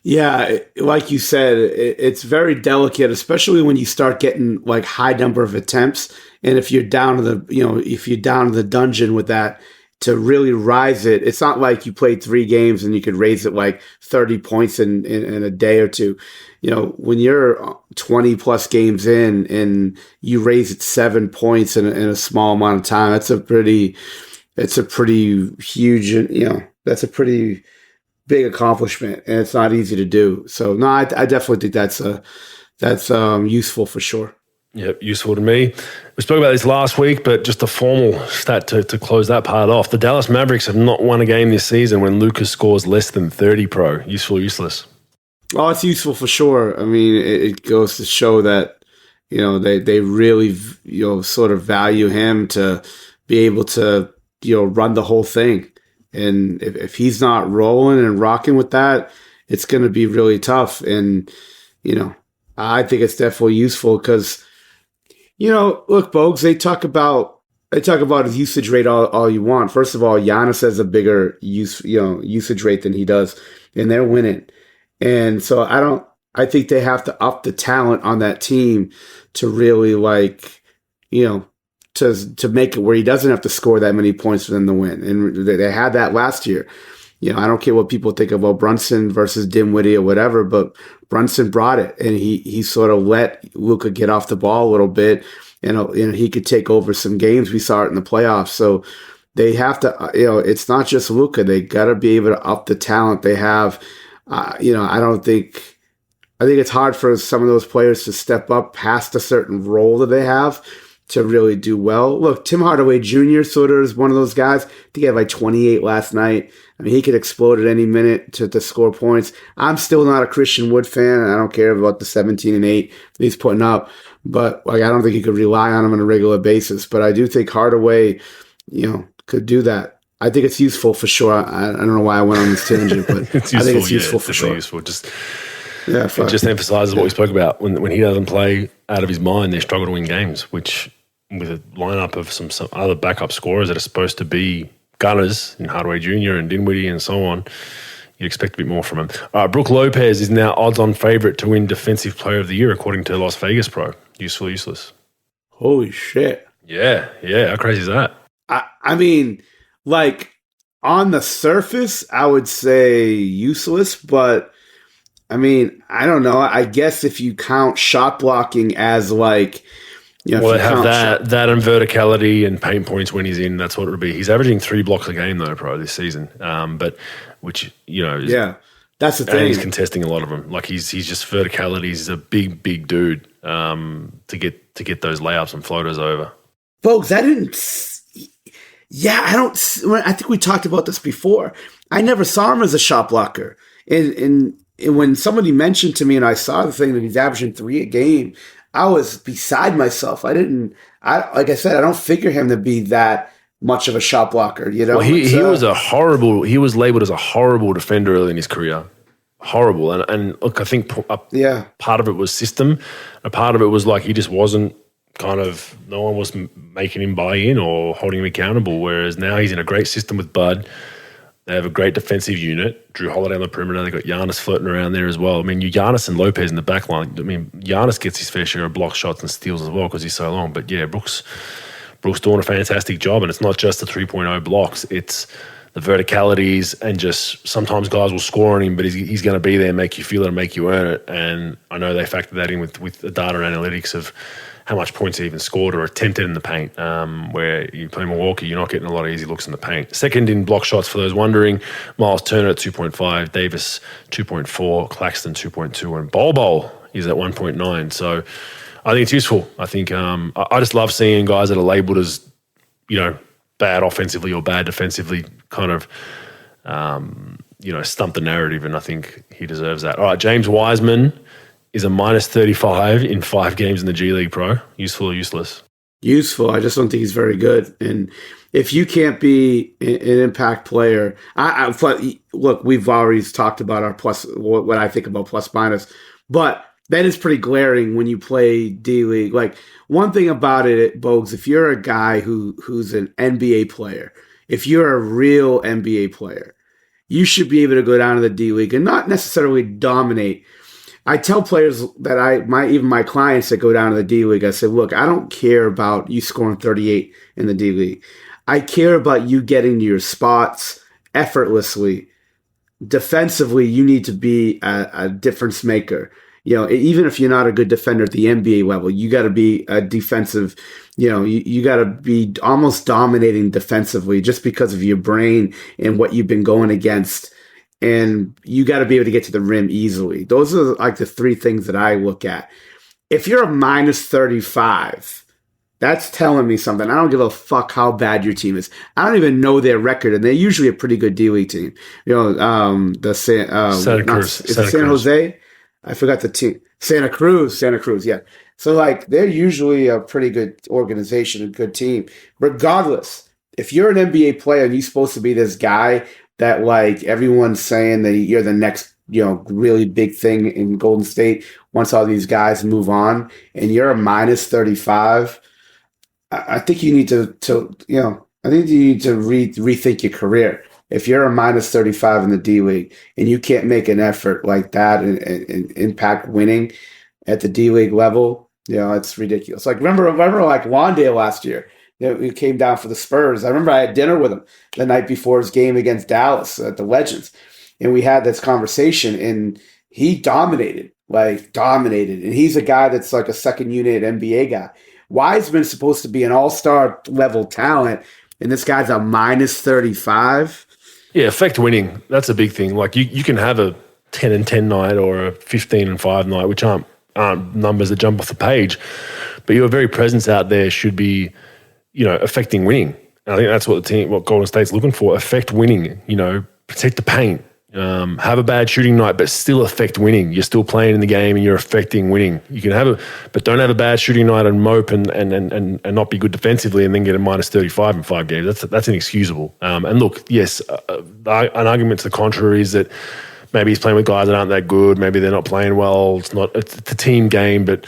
S5: Yeah, like you said, it's very delicate, especially when you start getting like high number of attempts. And if you're down to the dungeon with that, to really rise it, it's not like you played 3 games and you could raise it like 30 points in a day or two. When you're 20 plus games in and you raise it 7 points in a small amount of time, that's a pretty huge, that's a pretty big accomplishment, and it's not easy to do. So no, I definitely think that's useful for sure.
S4: Yep, useful to me. We spoke about this last week, but just a formal stat to close that part off. The Dallas Mavericks have not won a game this season when Luka scores less than 30, pro. Useful, useless?
S5: Oh, it's useful for sure. I mean, it goes to show that, they really, sort of value him to be able to, run the whole thing. And if he's not rolling and rocking with that, it's going to be really tough. And, I think it's definitely useful because, look, Bogues, they talk about his usage rate all you want. First of all, Giannis has a bigger usage rate than he does, and they're winning. And so I think they have to up the talent on that team to really to make it where he doesn't have to score that many points for them to win. And they had that last year. I don't care what people think about Brunson versus Dinwiddie or whatever, but Brunson brought it, and he sort of let Luka get off the ball a little bit, and he could take over some games. We saw it in the playoffs. So they have to, it's not just Luka. They got to be able to up the talent they have. I think it's hard for some of those players to step up past a certain role that they have to really do well. Look, Tim Hardaway Jr. sort of is one of those guys. I think he had like 28 last night. I mean, he could explode at any minute to score points. I'm still not a Christian Wood fan, and I don't care about the 17 and 8 that he's putting up. But I don't think you could rely on him on a regular basis. But I do think Hardaway, could do that. I think it's useful for sure. I don't know why I went on this tangent, but I think it's useful for sure.
S4: Useful. It just emphasizes what we spoke about. When he doesn't play out of his mind, they struggle to win games, which with a lineup of some other backup scorers that are supposed to be gunners in Hardaway Jr. and Dinwiddie and so on, you'd expect a bit more from him. Brook Lopez is now odds-on favourite to win Defensive Player of the Year, according to Las Vegas Pro. Useful, useless?
S5: Holy shit.
S4: Yeah. How crazy is that?
S5: I mean, on the surface, I would say useless, but I mean, I don't know. I guess if you count shot blocking as like,
S4: well, they have that and verticality and paint points when he's in. That's what it would be. He's averaging 3 blocks a game though, this season. But which
S5: that's the
S4: and
S5: thing.
S4: he's contesting a lot of them. Like he's just verticality. He's a big dude to get those layups and floaters over.
S5: Bogues, I think we talked about this before. I never saw him as a shot blocker. And when somebody mentioned to me and I saw the thing that he's averaging 3 a game, I was beside myself. Like I said, I don't figure him to be that much of a shot blocker.
S4: Well, he was labeled as a horrible defender early in his career. Horrible. And look, I think part of it was system. A part of it was like he just wasn't no one was making him buy in or holding him accountable, whereas now he's in a great system with Bud. They have a great defensive unit. Drew Holiday on the perimeter. They got Giannis floating around there as well. I mean, Giannis and Lopez in the back line. I mean, Giannis gets his fair share of block shots and steals as well because he's so long. But yeah, Brooks doing a fantastic job, and it's not just the 3.0 blocks. It's the verticalities, and just sometimes guys will score on him, but he's going to be there, make you feel it, and make you earn it. And I know they factor that in with the data analytics of how much points he even scored or attempted in the paint. Where you play Milwaukee, you're not getting a lot of easy looks in the paint. Second in block shots for those wondering, Miles Turner at 2.5, Davis 2.4, Claxton 2.2, and Bol is at 1.9. So I think it's useful. I think I just love seeing guys that are labeled as, bad offensively or bad defensively kind of, stump the narrative, and I think he deserves that. All right, James Wiseman is a minus 35 in 5 games in the G League Pro. Useful or useless? Useful.
S5: I just don't think he's very good. And if you can't be an impact player, look, we've already talked about our plus, what I think about plus minus, but that is pretty glaring when you play D League. Like, one thing about it, Bogues, if you're a guy who's an NBA player, if you're a real NBA player, you should be able to go down to the D League and not necessarily dominate. I tell players that even my clients that go down to the D League, I say, look, I don't care about you scoring 38 in the D League. I care about you getting to your spots effortlessly. Defensively, you need to be a difference maker. Even if you're not a good defender at the NBA level, you got to be a defensive, you got to be almost dominating defensively just because of your brain and what you've been going against. And you got to be able to get to the rim easily. Those are like the 3 things that I look at. If you're a minus 35, that's telling me something. I don't give a fuck how bad your team is. I don't even know their record, and they're usually a pretty good D-League team.
S4: Santa Cruz.
S5: Is it San Jose? I forgot the team. Santa Cruz, yeah. So, like, they're usually a pretty good organization, a good team. Regardless, if you're an NBA player and you're supposed to be this guy that, like, everyone's saying that you're the next, really big thing in Golden State once all these guys move on, and you're a minus 35, I think you need to rethink your career. If you're a minus 35 in the D League and you can't make an effort like that and impact winning at the D League level, it's ridiculous. Like, remember like Wandale last year. He came down for the Spurs. I remember I had dinner with him the night before his game against Dallas at the Legends. And we had this conversation, and he dominated. And he's a guy that's like a second unit NBA guy. Wiseman's supposed to be an all-star level talent, and this guy's a minus 35.
S4: Yeah, affect winning. That's a big thing. Like, you can have a 10-10 night or a 15-5 night, which aren't numbers that jump off the page, but your very presence out there should be, affecting winning. And I think that's what Golden State's looking for: affect winning. Protect the paint. Have a bad shooting night, but still affect winning. You're still playing in the game and you're affecting winning. You can but don't have a bad shooting night and mope and not be good defensively and then get a minus 35 in 5 games. That's inexcusable. And look, yes, an argument to the contrary is that maybe he's playing with guys that aren't that good. Maybe they're not playing well. It's a team game, but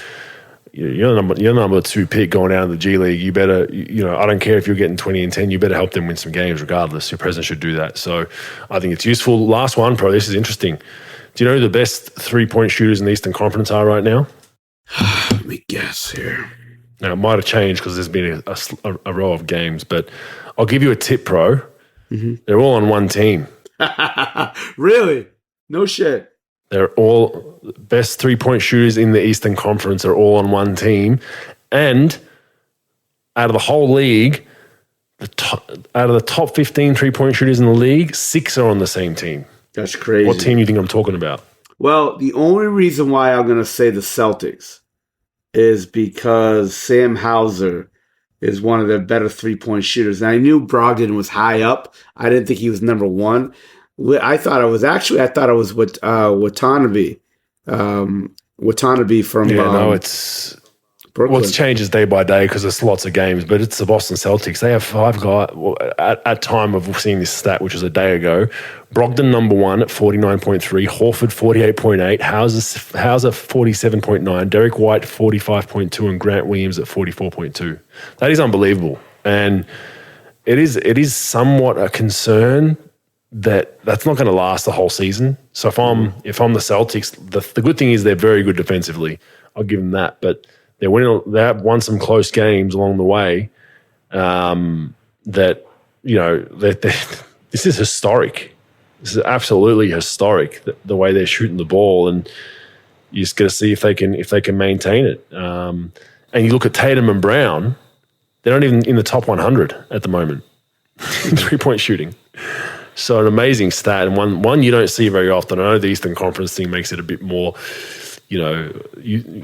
S4: you're number 2 pick going out of the G League. You better, I don't care if you're getting 20 and 10, you better help them win some games regardless. Your president should do that. So I think it's useful. Last one, Pro, this is interesting. Do you know who the best 3-point shooters in the Eastern Conference are right now?
S5: Let me guess here.
S4: Now, it might have changed because there's been a row of games, but I'll give you a tip, Pro. Mm-hmm. They're all on one team.
S5: Really? No shit.
S4: They're all best 3-point shooters in the Eastern Conference are all on one team. And out of the whole league, out of the top 15 3-point shooters in the league, 6 are on the same team.
S5: That's crazy.
S4: What team do you think I'm talking about?
S5: Well, the only reason why I'm going to say the Celtics is because Sam Hauser is one of their better 3-point shooters. And I knew Brogdon was high up. I didn't think he was number one. I thought it was with Watanabe. Watanabe from
S4: it's
S5: Brooklyn.
S4: Well, it changes day by day because there's lots of games, but it's the Boston Celtics. They have 5 guys. Well, at time of seeing this stat, which was a day ago, Brogdon number 1 at 49.3, Horford 48.8, Hauser 47.9, Derek White 45.2, and Grant Williams at 44.2. That is unbelievable, and it is somewhat a concern that's not going to last the whole season. So if I'm the Celtics, the good thing is they're very good defensively. I'll give them that, but they have won some close games along the way. This is historic. This is absolutely historic. The way they're shooting the ball, and you just got to see if they can maintain it. And you look at Tatum and Brown; they're not even in the top 100 at the moment in 3-point shooting. So an amazing stat, and one you don't see very often. I know the Eastern Conference thing makes it a bit more,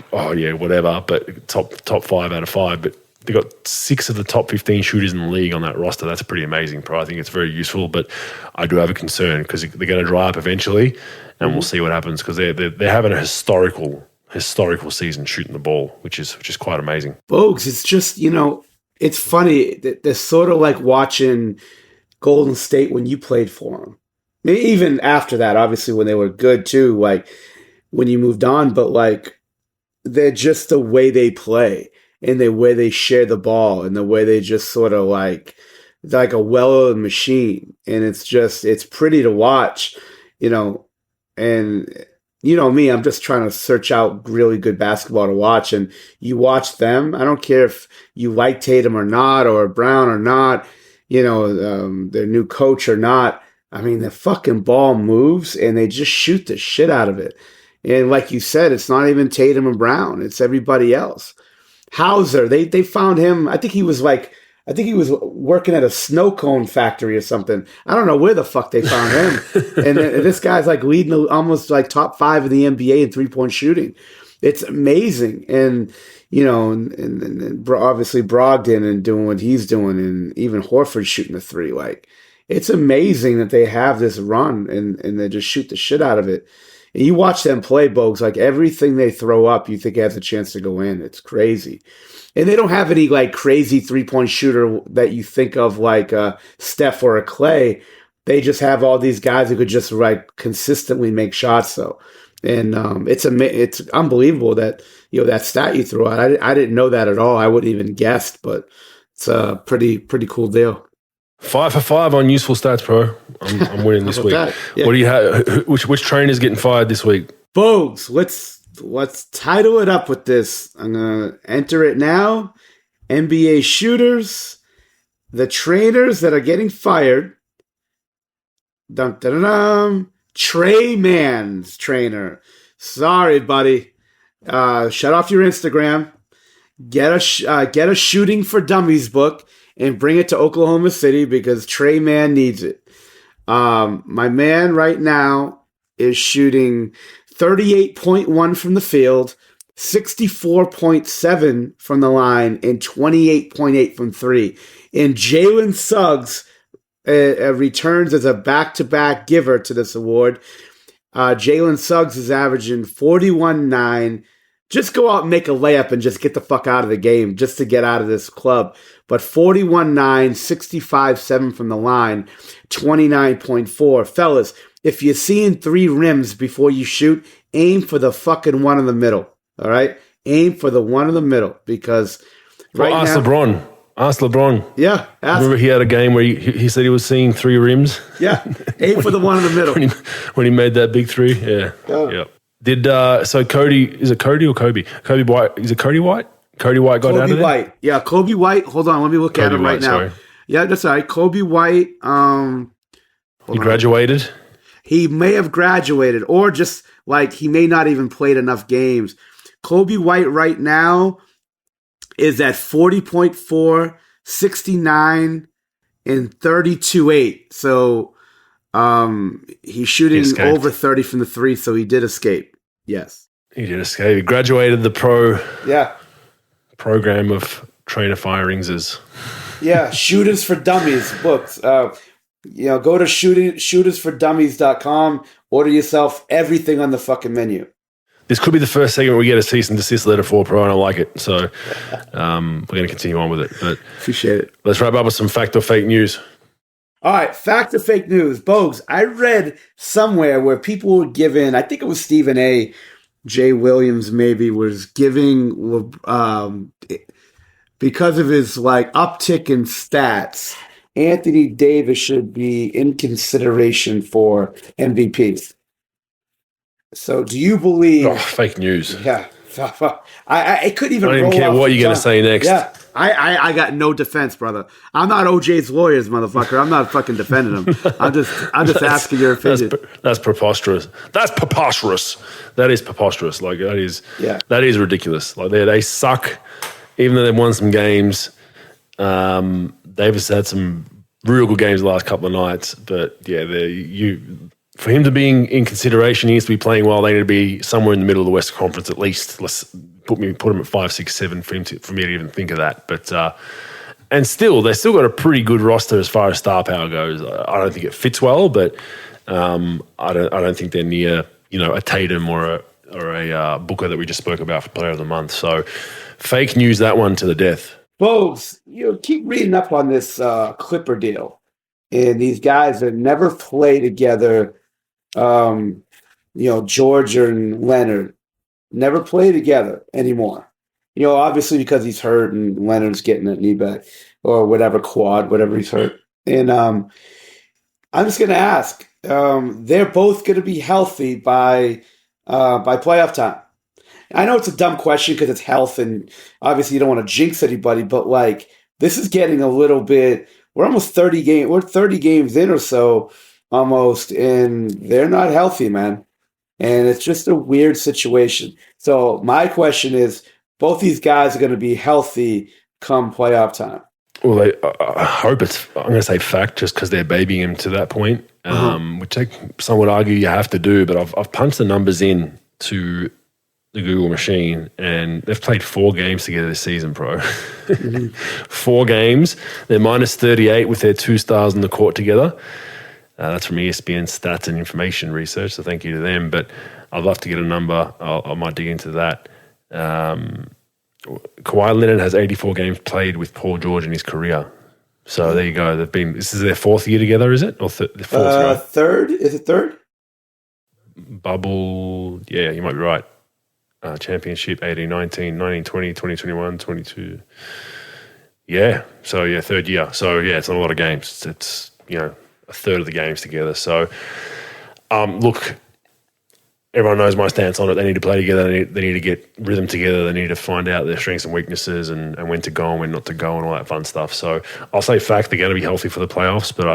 S4: whatever. But top 5 out of 5. But they got 6 of the top 15 shooters in the league on that roster. That's pretty amazing, bro. I think it's very useful. But I do have a concern because they're going to dry up eventually, and we'll see what happens because they're having a historical season shooting the ball, which is quite amazing.
S5: Bogues, it's just it's funny that they're sort of like watching Golden State when you played for them. Even after that, obviously, when they were good too, like when you moved on, but like they're just the way they play and the way they share the ball and the way they just sort of like a well-oiled machine. And it's pretty to watch, and me, I'm just trying to search out really good basketball to watch. And you watch them. I don't care if you like Tatum or not, or Brown or not, their new coach or not. I mean, the fucking ball moves and they just shoot the shit out of it. And like you said, it's not even Tatum and Brown. It's everybody else. Hauser, they found him. I think he was working at a snow cone factory or something. I don't know where the fuck they found him. And this guy's like leading almost like top 5 in the NBA in 3-point shooting. It's amazing. And, and obviously Brogdon and doing what he's doing, and even Horford shooting a 3. Like, it's amazing that they have this run and they just shoot the shit out of it. And you watch them play, Bogues, like everything they throw up, you think it has a chance to go in. It's crazy. And they don't have any like crazy 3-point shooter that you think of like Steph or a Clay. They just have all these guys who could just like consistently make shots. So, and it's unbelievable that that stat you threw out. I didn't know that at all. I wouldn't even guessed, but it's a pretty cool deal.
S4: 5 for 5 on useful stats, bro. I'm winning this week. Yeah. What do you have? Which trainer's getting fired this week?
S5: Bogues, let's title it up with this. I'm gonna enter it now. NBA shooters, the trainers that are getting fired. Dun, dun, dun, dun. Trey Mann's trainer. Sorry, buddy. Shut off your Instagram. Get a Shooting for Dummies book and bring it to Oklahoma City because Trey Mann needs it. My man right now is shooting 38.1 from the field, 64.7 from the line, and 28.8 from 3. And Jalen Suggs returns as a back-to-back giver to this award. Jalen Suggs is averaging 41.9. Just go out and make a layup and just get the fuck out of the game just to get out of this club. But 41.9, 65.7 from the line, 29.4. Fellas, if you're seeing 3 rims before you shoot, aim for the fucking one in the middle. All right? Aim for the one in the middle because
S4: ask LeBron. Ask LeBron.
S5: Yeah.
S4: Remember he had a game where he said he was seeing 3 rims?
S5: Yeah. Aim for the one in the middle.
S4: when he made that big 3? Yeah. Yeah. So Cody, is it Cody or Kobe? Kobe White, is it Cody White? Cody White got out of there?
S5: Kobe White. Yeah, Kobe White. Hold on, let me look at him right now. Sorry. Yeah, that's all right. Kobe White.
S4: He graduated?
S5: He may have graduated or just like he may not even played enough games. Kobe White right now is at 40.4, 69, and 32.8. So he's shooting over 30 from the three, so he did escape. Yes.
S4: He did escape. He graduated the
S5: Yeah.
S4: program of trainer firingses.
S5: Yeah, Shooters for Dummies books. Go to shootersfordummies.com, order yourself everything on the fucking menu.
S4: This could be the first segment we get a cease and desist letter for, Pro, and I like it. So we're going to continue on with it. But
S5: appreciate it.
S4: Let's wrap up with some fact or fake news.
S5: All right, fact or fake news. Bogues, I read somewhere where people were given, I think it was Stephen A. J. Williams maybe, was giving, because of his like uptick in stats, Anthony Davis should be in consideration for MVP. So do you believe...
S4: fake news.
S5: Yeah. I couldn't even.
S4: I don't even care what you're going to say next.
S5: Yeah, I got no defense, brother. I'm not OJ's lawyers, motherfucker. I'm not fucking defending him. I'm just asking your opinion.
S4: That's preposterous. That's preposterous. That is preposterous. Like that is.
S5: Yeah.
S4: That is ridiculous. Like they suck. Even though they've won some games, Davis had some real good games the last couple of nights. But yeah, for him to be in consideration, he needs to be playing well. They need to be somewhere in the middle of the Western Conference at least. Let's put him at 5, 6, 7 for me to even think of that. But and still, they still got a pretty good roster as far as star power goes. I don't think it fits well, but I don't think they're near a Tatum or a Booker that we just spoke about for Player of the Month. So fake news, that one to the death.
S5: Bogues, keep reading up on this Clipper deal, and these guys that never play together. George and Leonard never play together anymore. Obviously because he's hurt and Leonard's getting a knee back or whatever whatever he's hurt. And I'm just going to ask, they're both going to be healthy by playoff time. I know it's a dumb question because it's health and obviously you don't want to jinx anybody, but like this is getting a little bit, we're almost 30 games, we're 30 games in or so almost, and they're not healthy, man. And it's just a weird situation. So my question is, both these guys are going to be healthy come playoff time.
S4: Well, I hope I'm going to say fact just because they're babying him to that point, which some would argue you have to do, but I've punched the numbers in to the Google machine, and they've played 4 games together this season, Pro. 4 games. They're minus 38 with their 2 stars on the court together. That's from ESPN Stats and Information Research, so thank you to them. But I'd love to get a number. I might dig into that. Kawhi Leonard has 84 games played with Paul George in his career. So there you go. This is their 4th year together, is it? Or the 4th, right?
S5: Third? Is it third?
S4: Bubble. Yeah, you might be right. Championship 18, 19, 19, 20, 20, 21, 22. Yeah. So, yeah, 3rd year. So, yeah, it's not a lot of games. It's a third of the games together. So, look, everyone knows my stance on it. They need to play together. They need to get rhythm together. They need to find out their strengths and weaknesses and when to go and when not to go and all that fun stuff. So I'll say fact, they're going to be healthy for the playoffs, but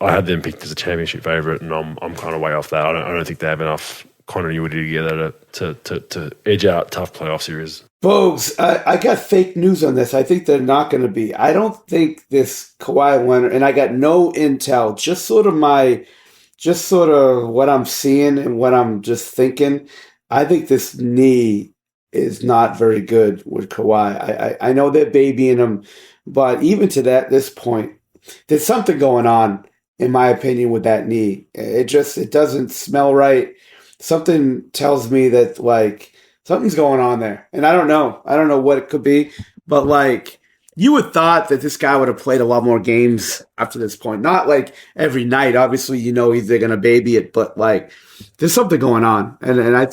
S4: I had them picked as a championship favorite, and I'm kind of way off that. I don't think they have enough continuity together to edge out tough playoff series.
S5: Bogues, I got fake news on this. I think they're not going to be. I don't think this Kawhi Leonard, and I got no intel, just sort of what I'm seeing and what I'm just thinking. I think this knee is not very good with Kawhi. I know they're babying him, but even to this point, there's something going on, in my opinion, with that knee. It doesn't smell right. Something tells me that like something's going on there, and I don't know what it could be, but like you would thought that this guy would have played a lot more games after this point. Not like every night, obviously, they're gonna baby it, but like there's something going on, and I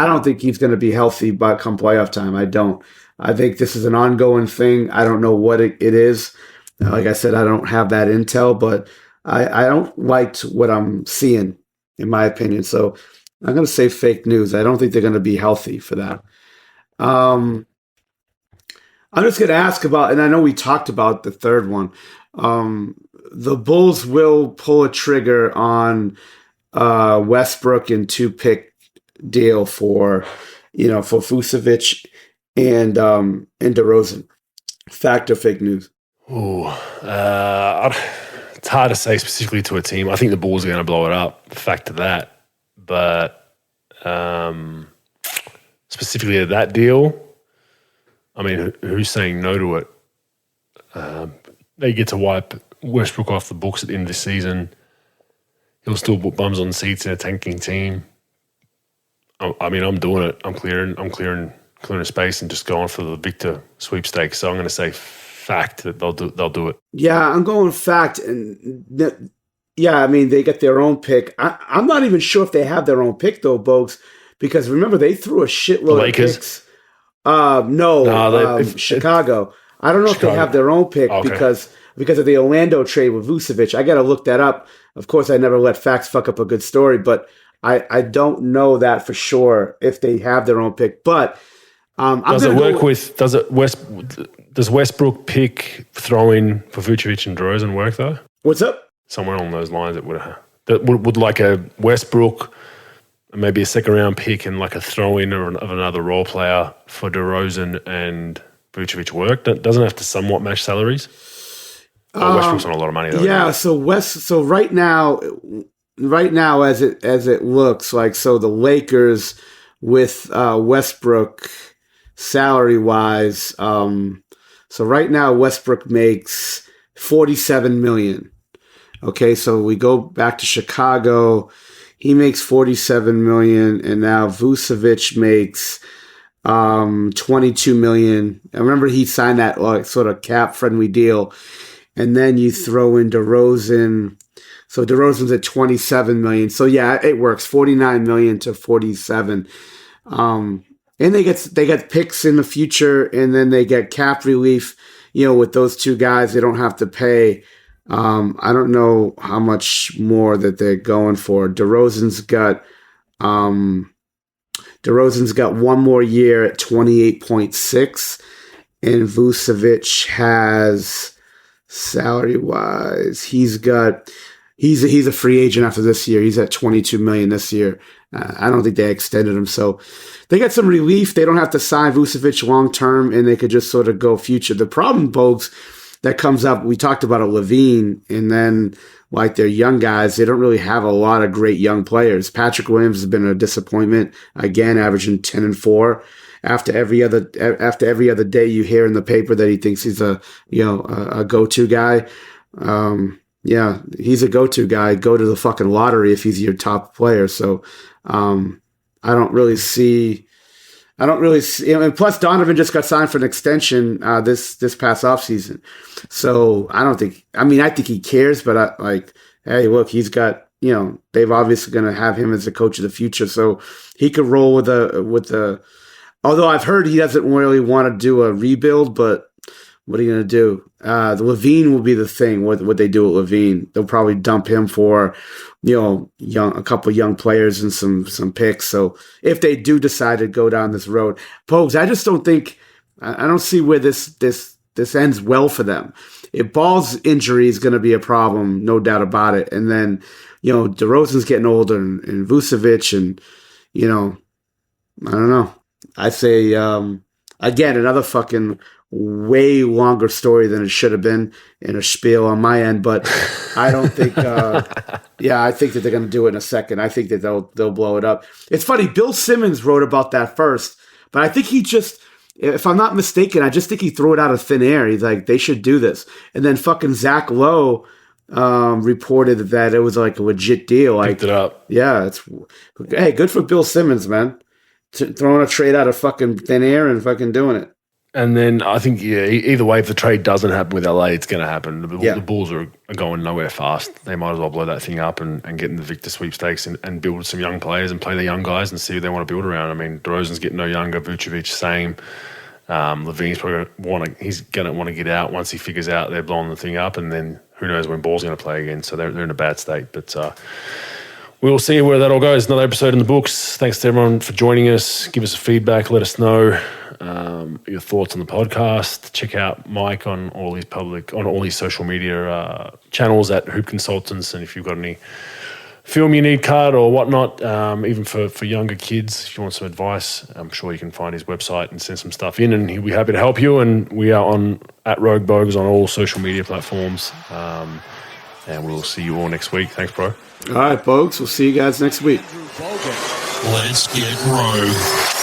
S5: don't think he's gonna be healthy by come playoff time. I don't. I think this is an ongoing thing. I don't know what it is. Like I said, I don't have that intel, but I don't like what I'm seeing, in my opinion. So I'm going to say fake news. I don't think they're going to be healthy for that. I'm just going to ask about, and I know we talked about the third one. The Bulls will pull a trigger on Westbrook and 2-pick deal for Vucevic and DeRozan. Fact or fake news?
S4: Ooh, it's hard to say specifically to a team. I think the Bulls are going to blow it up. Fact of that, but specifically to that deal, I mean, who's saying no to it? They get to wipe Westbrook off the books at the end of the season. He'll still put bums on seats in a tanking team. I mean, I'm doing it. I'm clearing space and just going for the Victor sweepstakes. So I'm going to say fact that they'll do it.
S5: Yeah, I'm going fact. And I mean, they get their own pick. I'm not even sure if they have their own pick though, Bogues, because remember they threw a shitload of picks. Chicago. I don't know if they have their own pick because of the Orlando trade with Vucevic. I got to look that up. Of course, I never let facts fuck up a good story, but I don't know that for sure if they have their own pick. But does Westbrook pick throwing for Vucevic and DeRozan work though? What's up?
S4: Somewhere along those lines, it would like a Westbrook, maybe a second round pick and like a throw in of another role player for DeRozan and Vucevic work. Doesn't have to somewhat match salaries. Westbrook's on a lot of money though. Yeah,
S5: so right now as it looks like, so the Lakers with Westbrook salary wise, so right now Westbrook makes $47 million. Okay, so we go back to Chicago. He makes $47 million, and now Vucevic makes $22 million. I remember he signed that sort of cap-friendly deal, and then you throw in DeRozan. So DeRozan's at $27 million. So yeah, it works. $49 million to $47. And they get picks in the future, and then they get cap relief. With those two guys, they don't have to pay. I don't know how much more that they're going for. DeRozan's got one more year at 28.6, and Vucevic has salary wise, he's a free agent after this year. He's at $22 million this year. I don't think they extended him, so they get some relief. They don't have to sign Vucevic long term, and they could just sort of go future. The problem, Bogues, that comes up, we talked about a Levine, and then like their young guys, they don't really have a lot of great young players. Patrick Williams has been a disappointment, again, averaging 10-4. After every other day, you hear in the paper that he thinks he's a go-to guy. Yeah, he's a go-to guy. Go to the fucking lottery if he's your top player. So I don't really see. And plus, Donovan just got signed for an extension this past offseason. So I don't think. I mean, I think he cares, but hey, look, he's got. They've obviously going to have him as the coach of the future, so he could roll with the. Although I've heard he doesn't really want to do a rebuild, but what are you going to do? The Levine will be the thing. What they do with Levine, they'll probably dump him for, a couple of young players and some picks. So if they do decide to go down this road, Bogues, I just don't think. I don't see where this ends well for them. If Ball's injury is going to be a problem, no doubt about it. And then, DeRozan's getting older and Vucevic and, I don't know. I say, again, another fucking way longer story than it should have been in a spiel on my end, but I don't think, I think that they're going to do it in a second. I think that they'll blow it up. It's funny, Bill Simmons wrote about that first, but I think he just, if I'm not mistaken, I just think he threw it out of thin air. He's like, they should do this. And then fucking Zach Lowe reported that it was like a legit deal.
S4: Picked it up.
S5: Yeah, hey, good for Bill Simmons, man. Throwing a trade out of fucking thin air and fucking doing it.
S4: And then I think, either way, if the trade doesn't happen with LA, it's going to happen. The Bulls are going nowhere fast. They might as well blow that thing up and get in the Victor sweepstakes and build some young players and play the young guys and see who they want to build around. I mean, DeRozan's getting no younger. Vucevic, same. Levine's probably he's going to want to get out once he figures out they're blowing the thing up, and then who knows when Ball's going to play again. So they're in a bad state. But we'll see where that all goes. Another episode in the books. Thanks to everyone for joining us. Give us feedback. Let us know your thoughts on the podcast. Check out Mike on all his social media channels at Hoop Consultants. And if you've got any film you need cut or whatnot, even for younger kids, if you want some advice, I'm sure you can find his website and send some stuff in, and he'll be happy to help you. And we are on @RogueBogues on all social media platforms. And we'll see you all next week. Thanks, bro.
S5: All right, folks. We'll see you guys next week.
S1: Let's get rogue.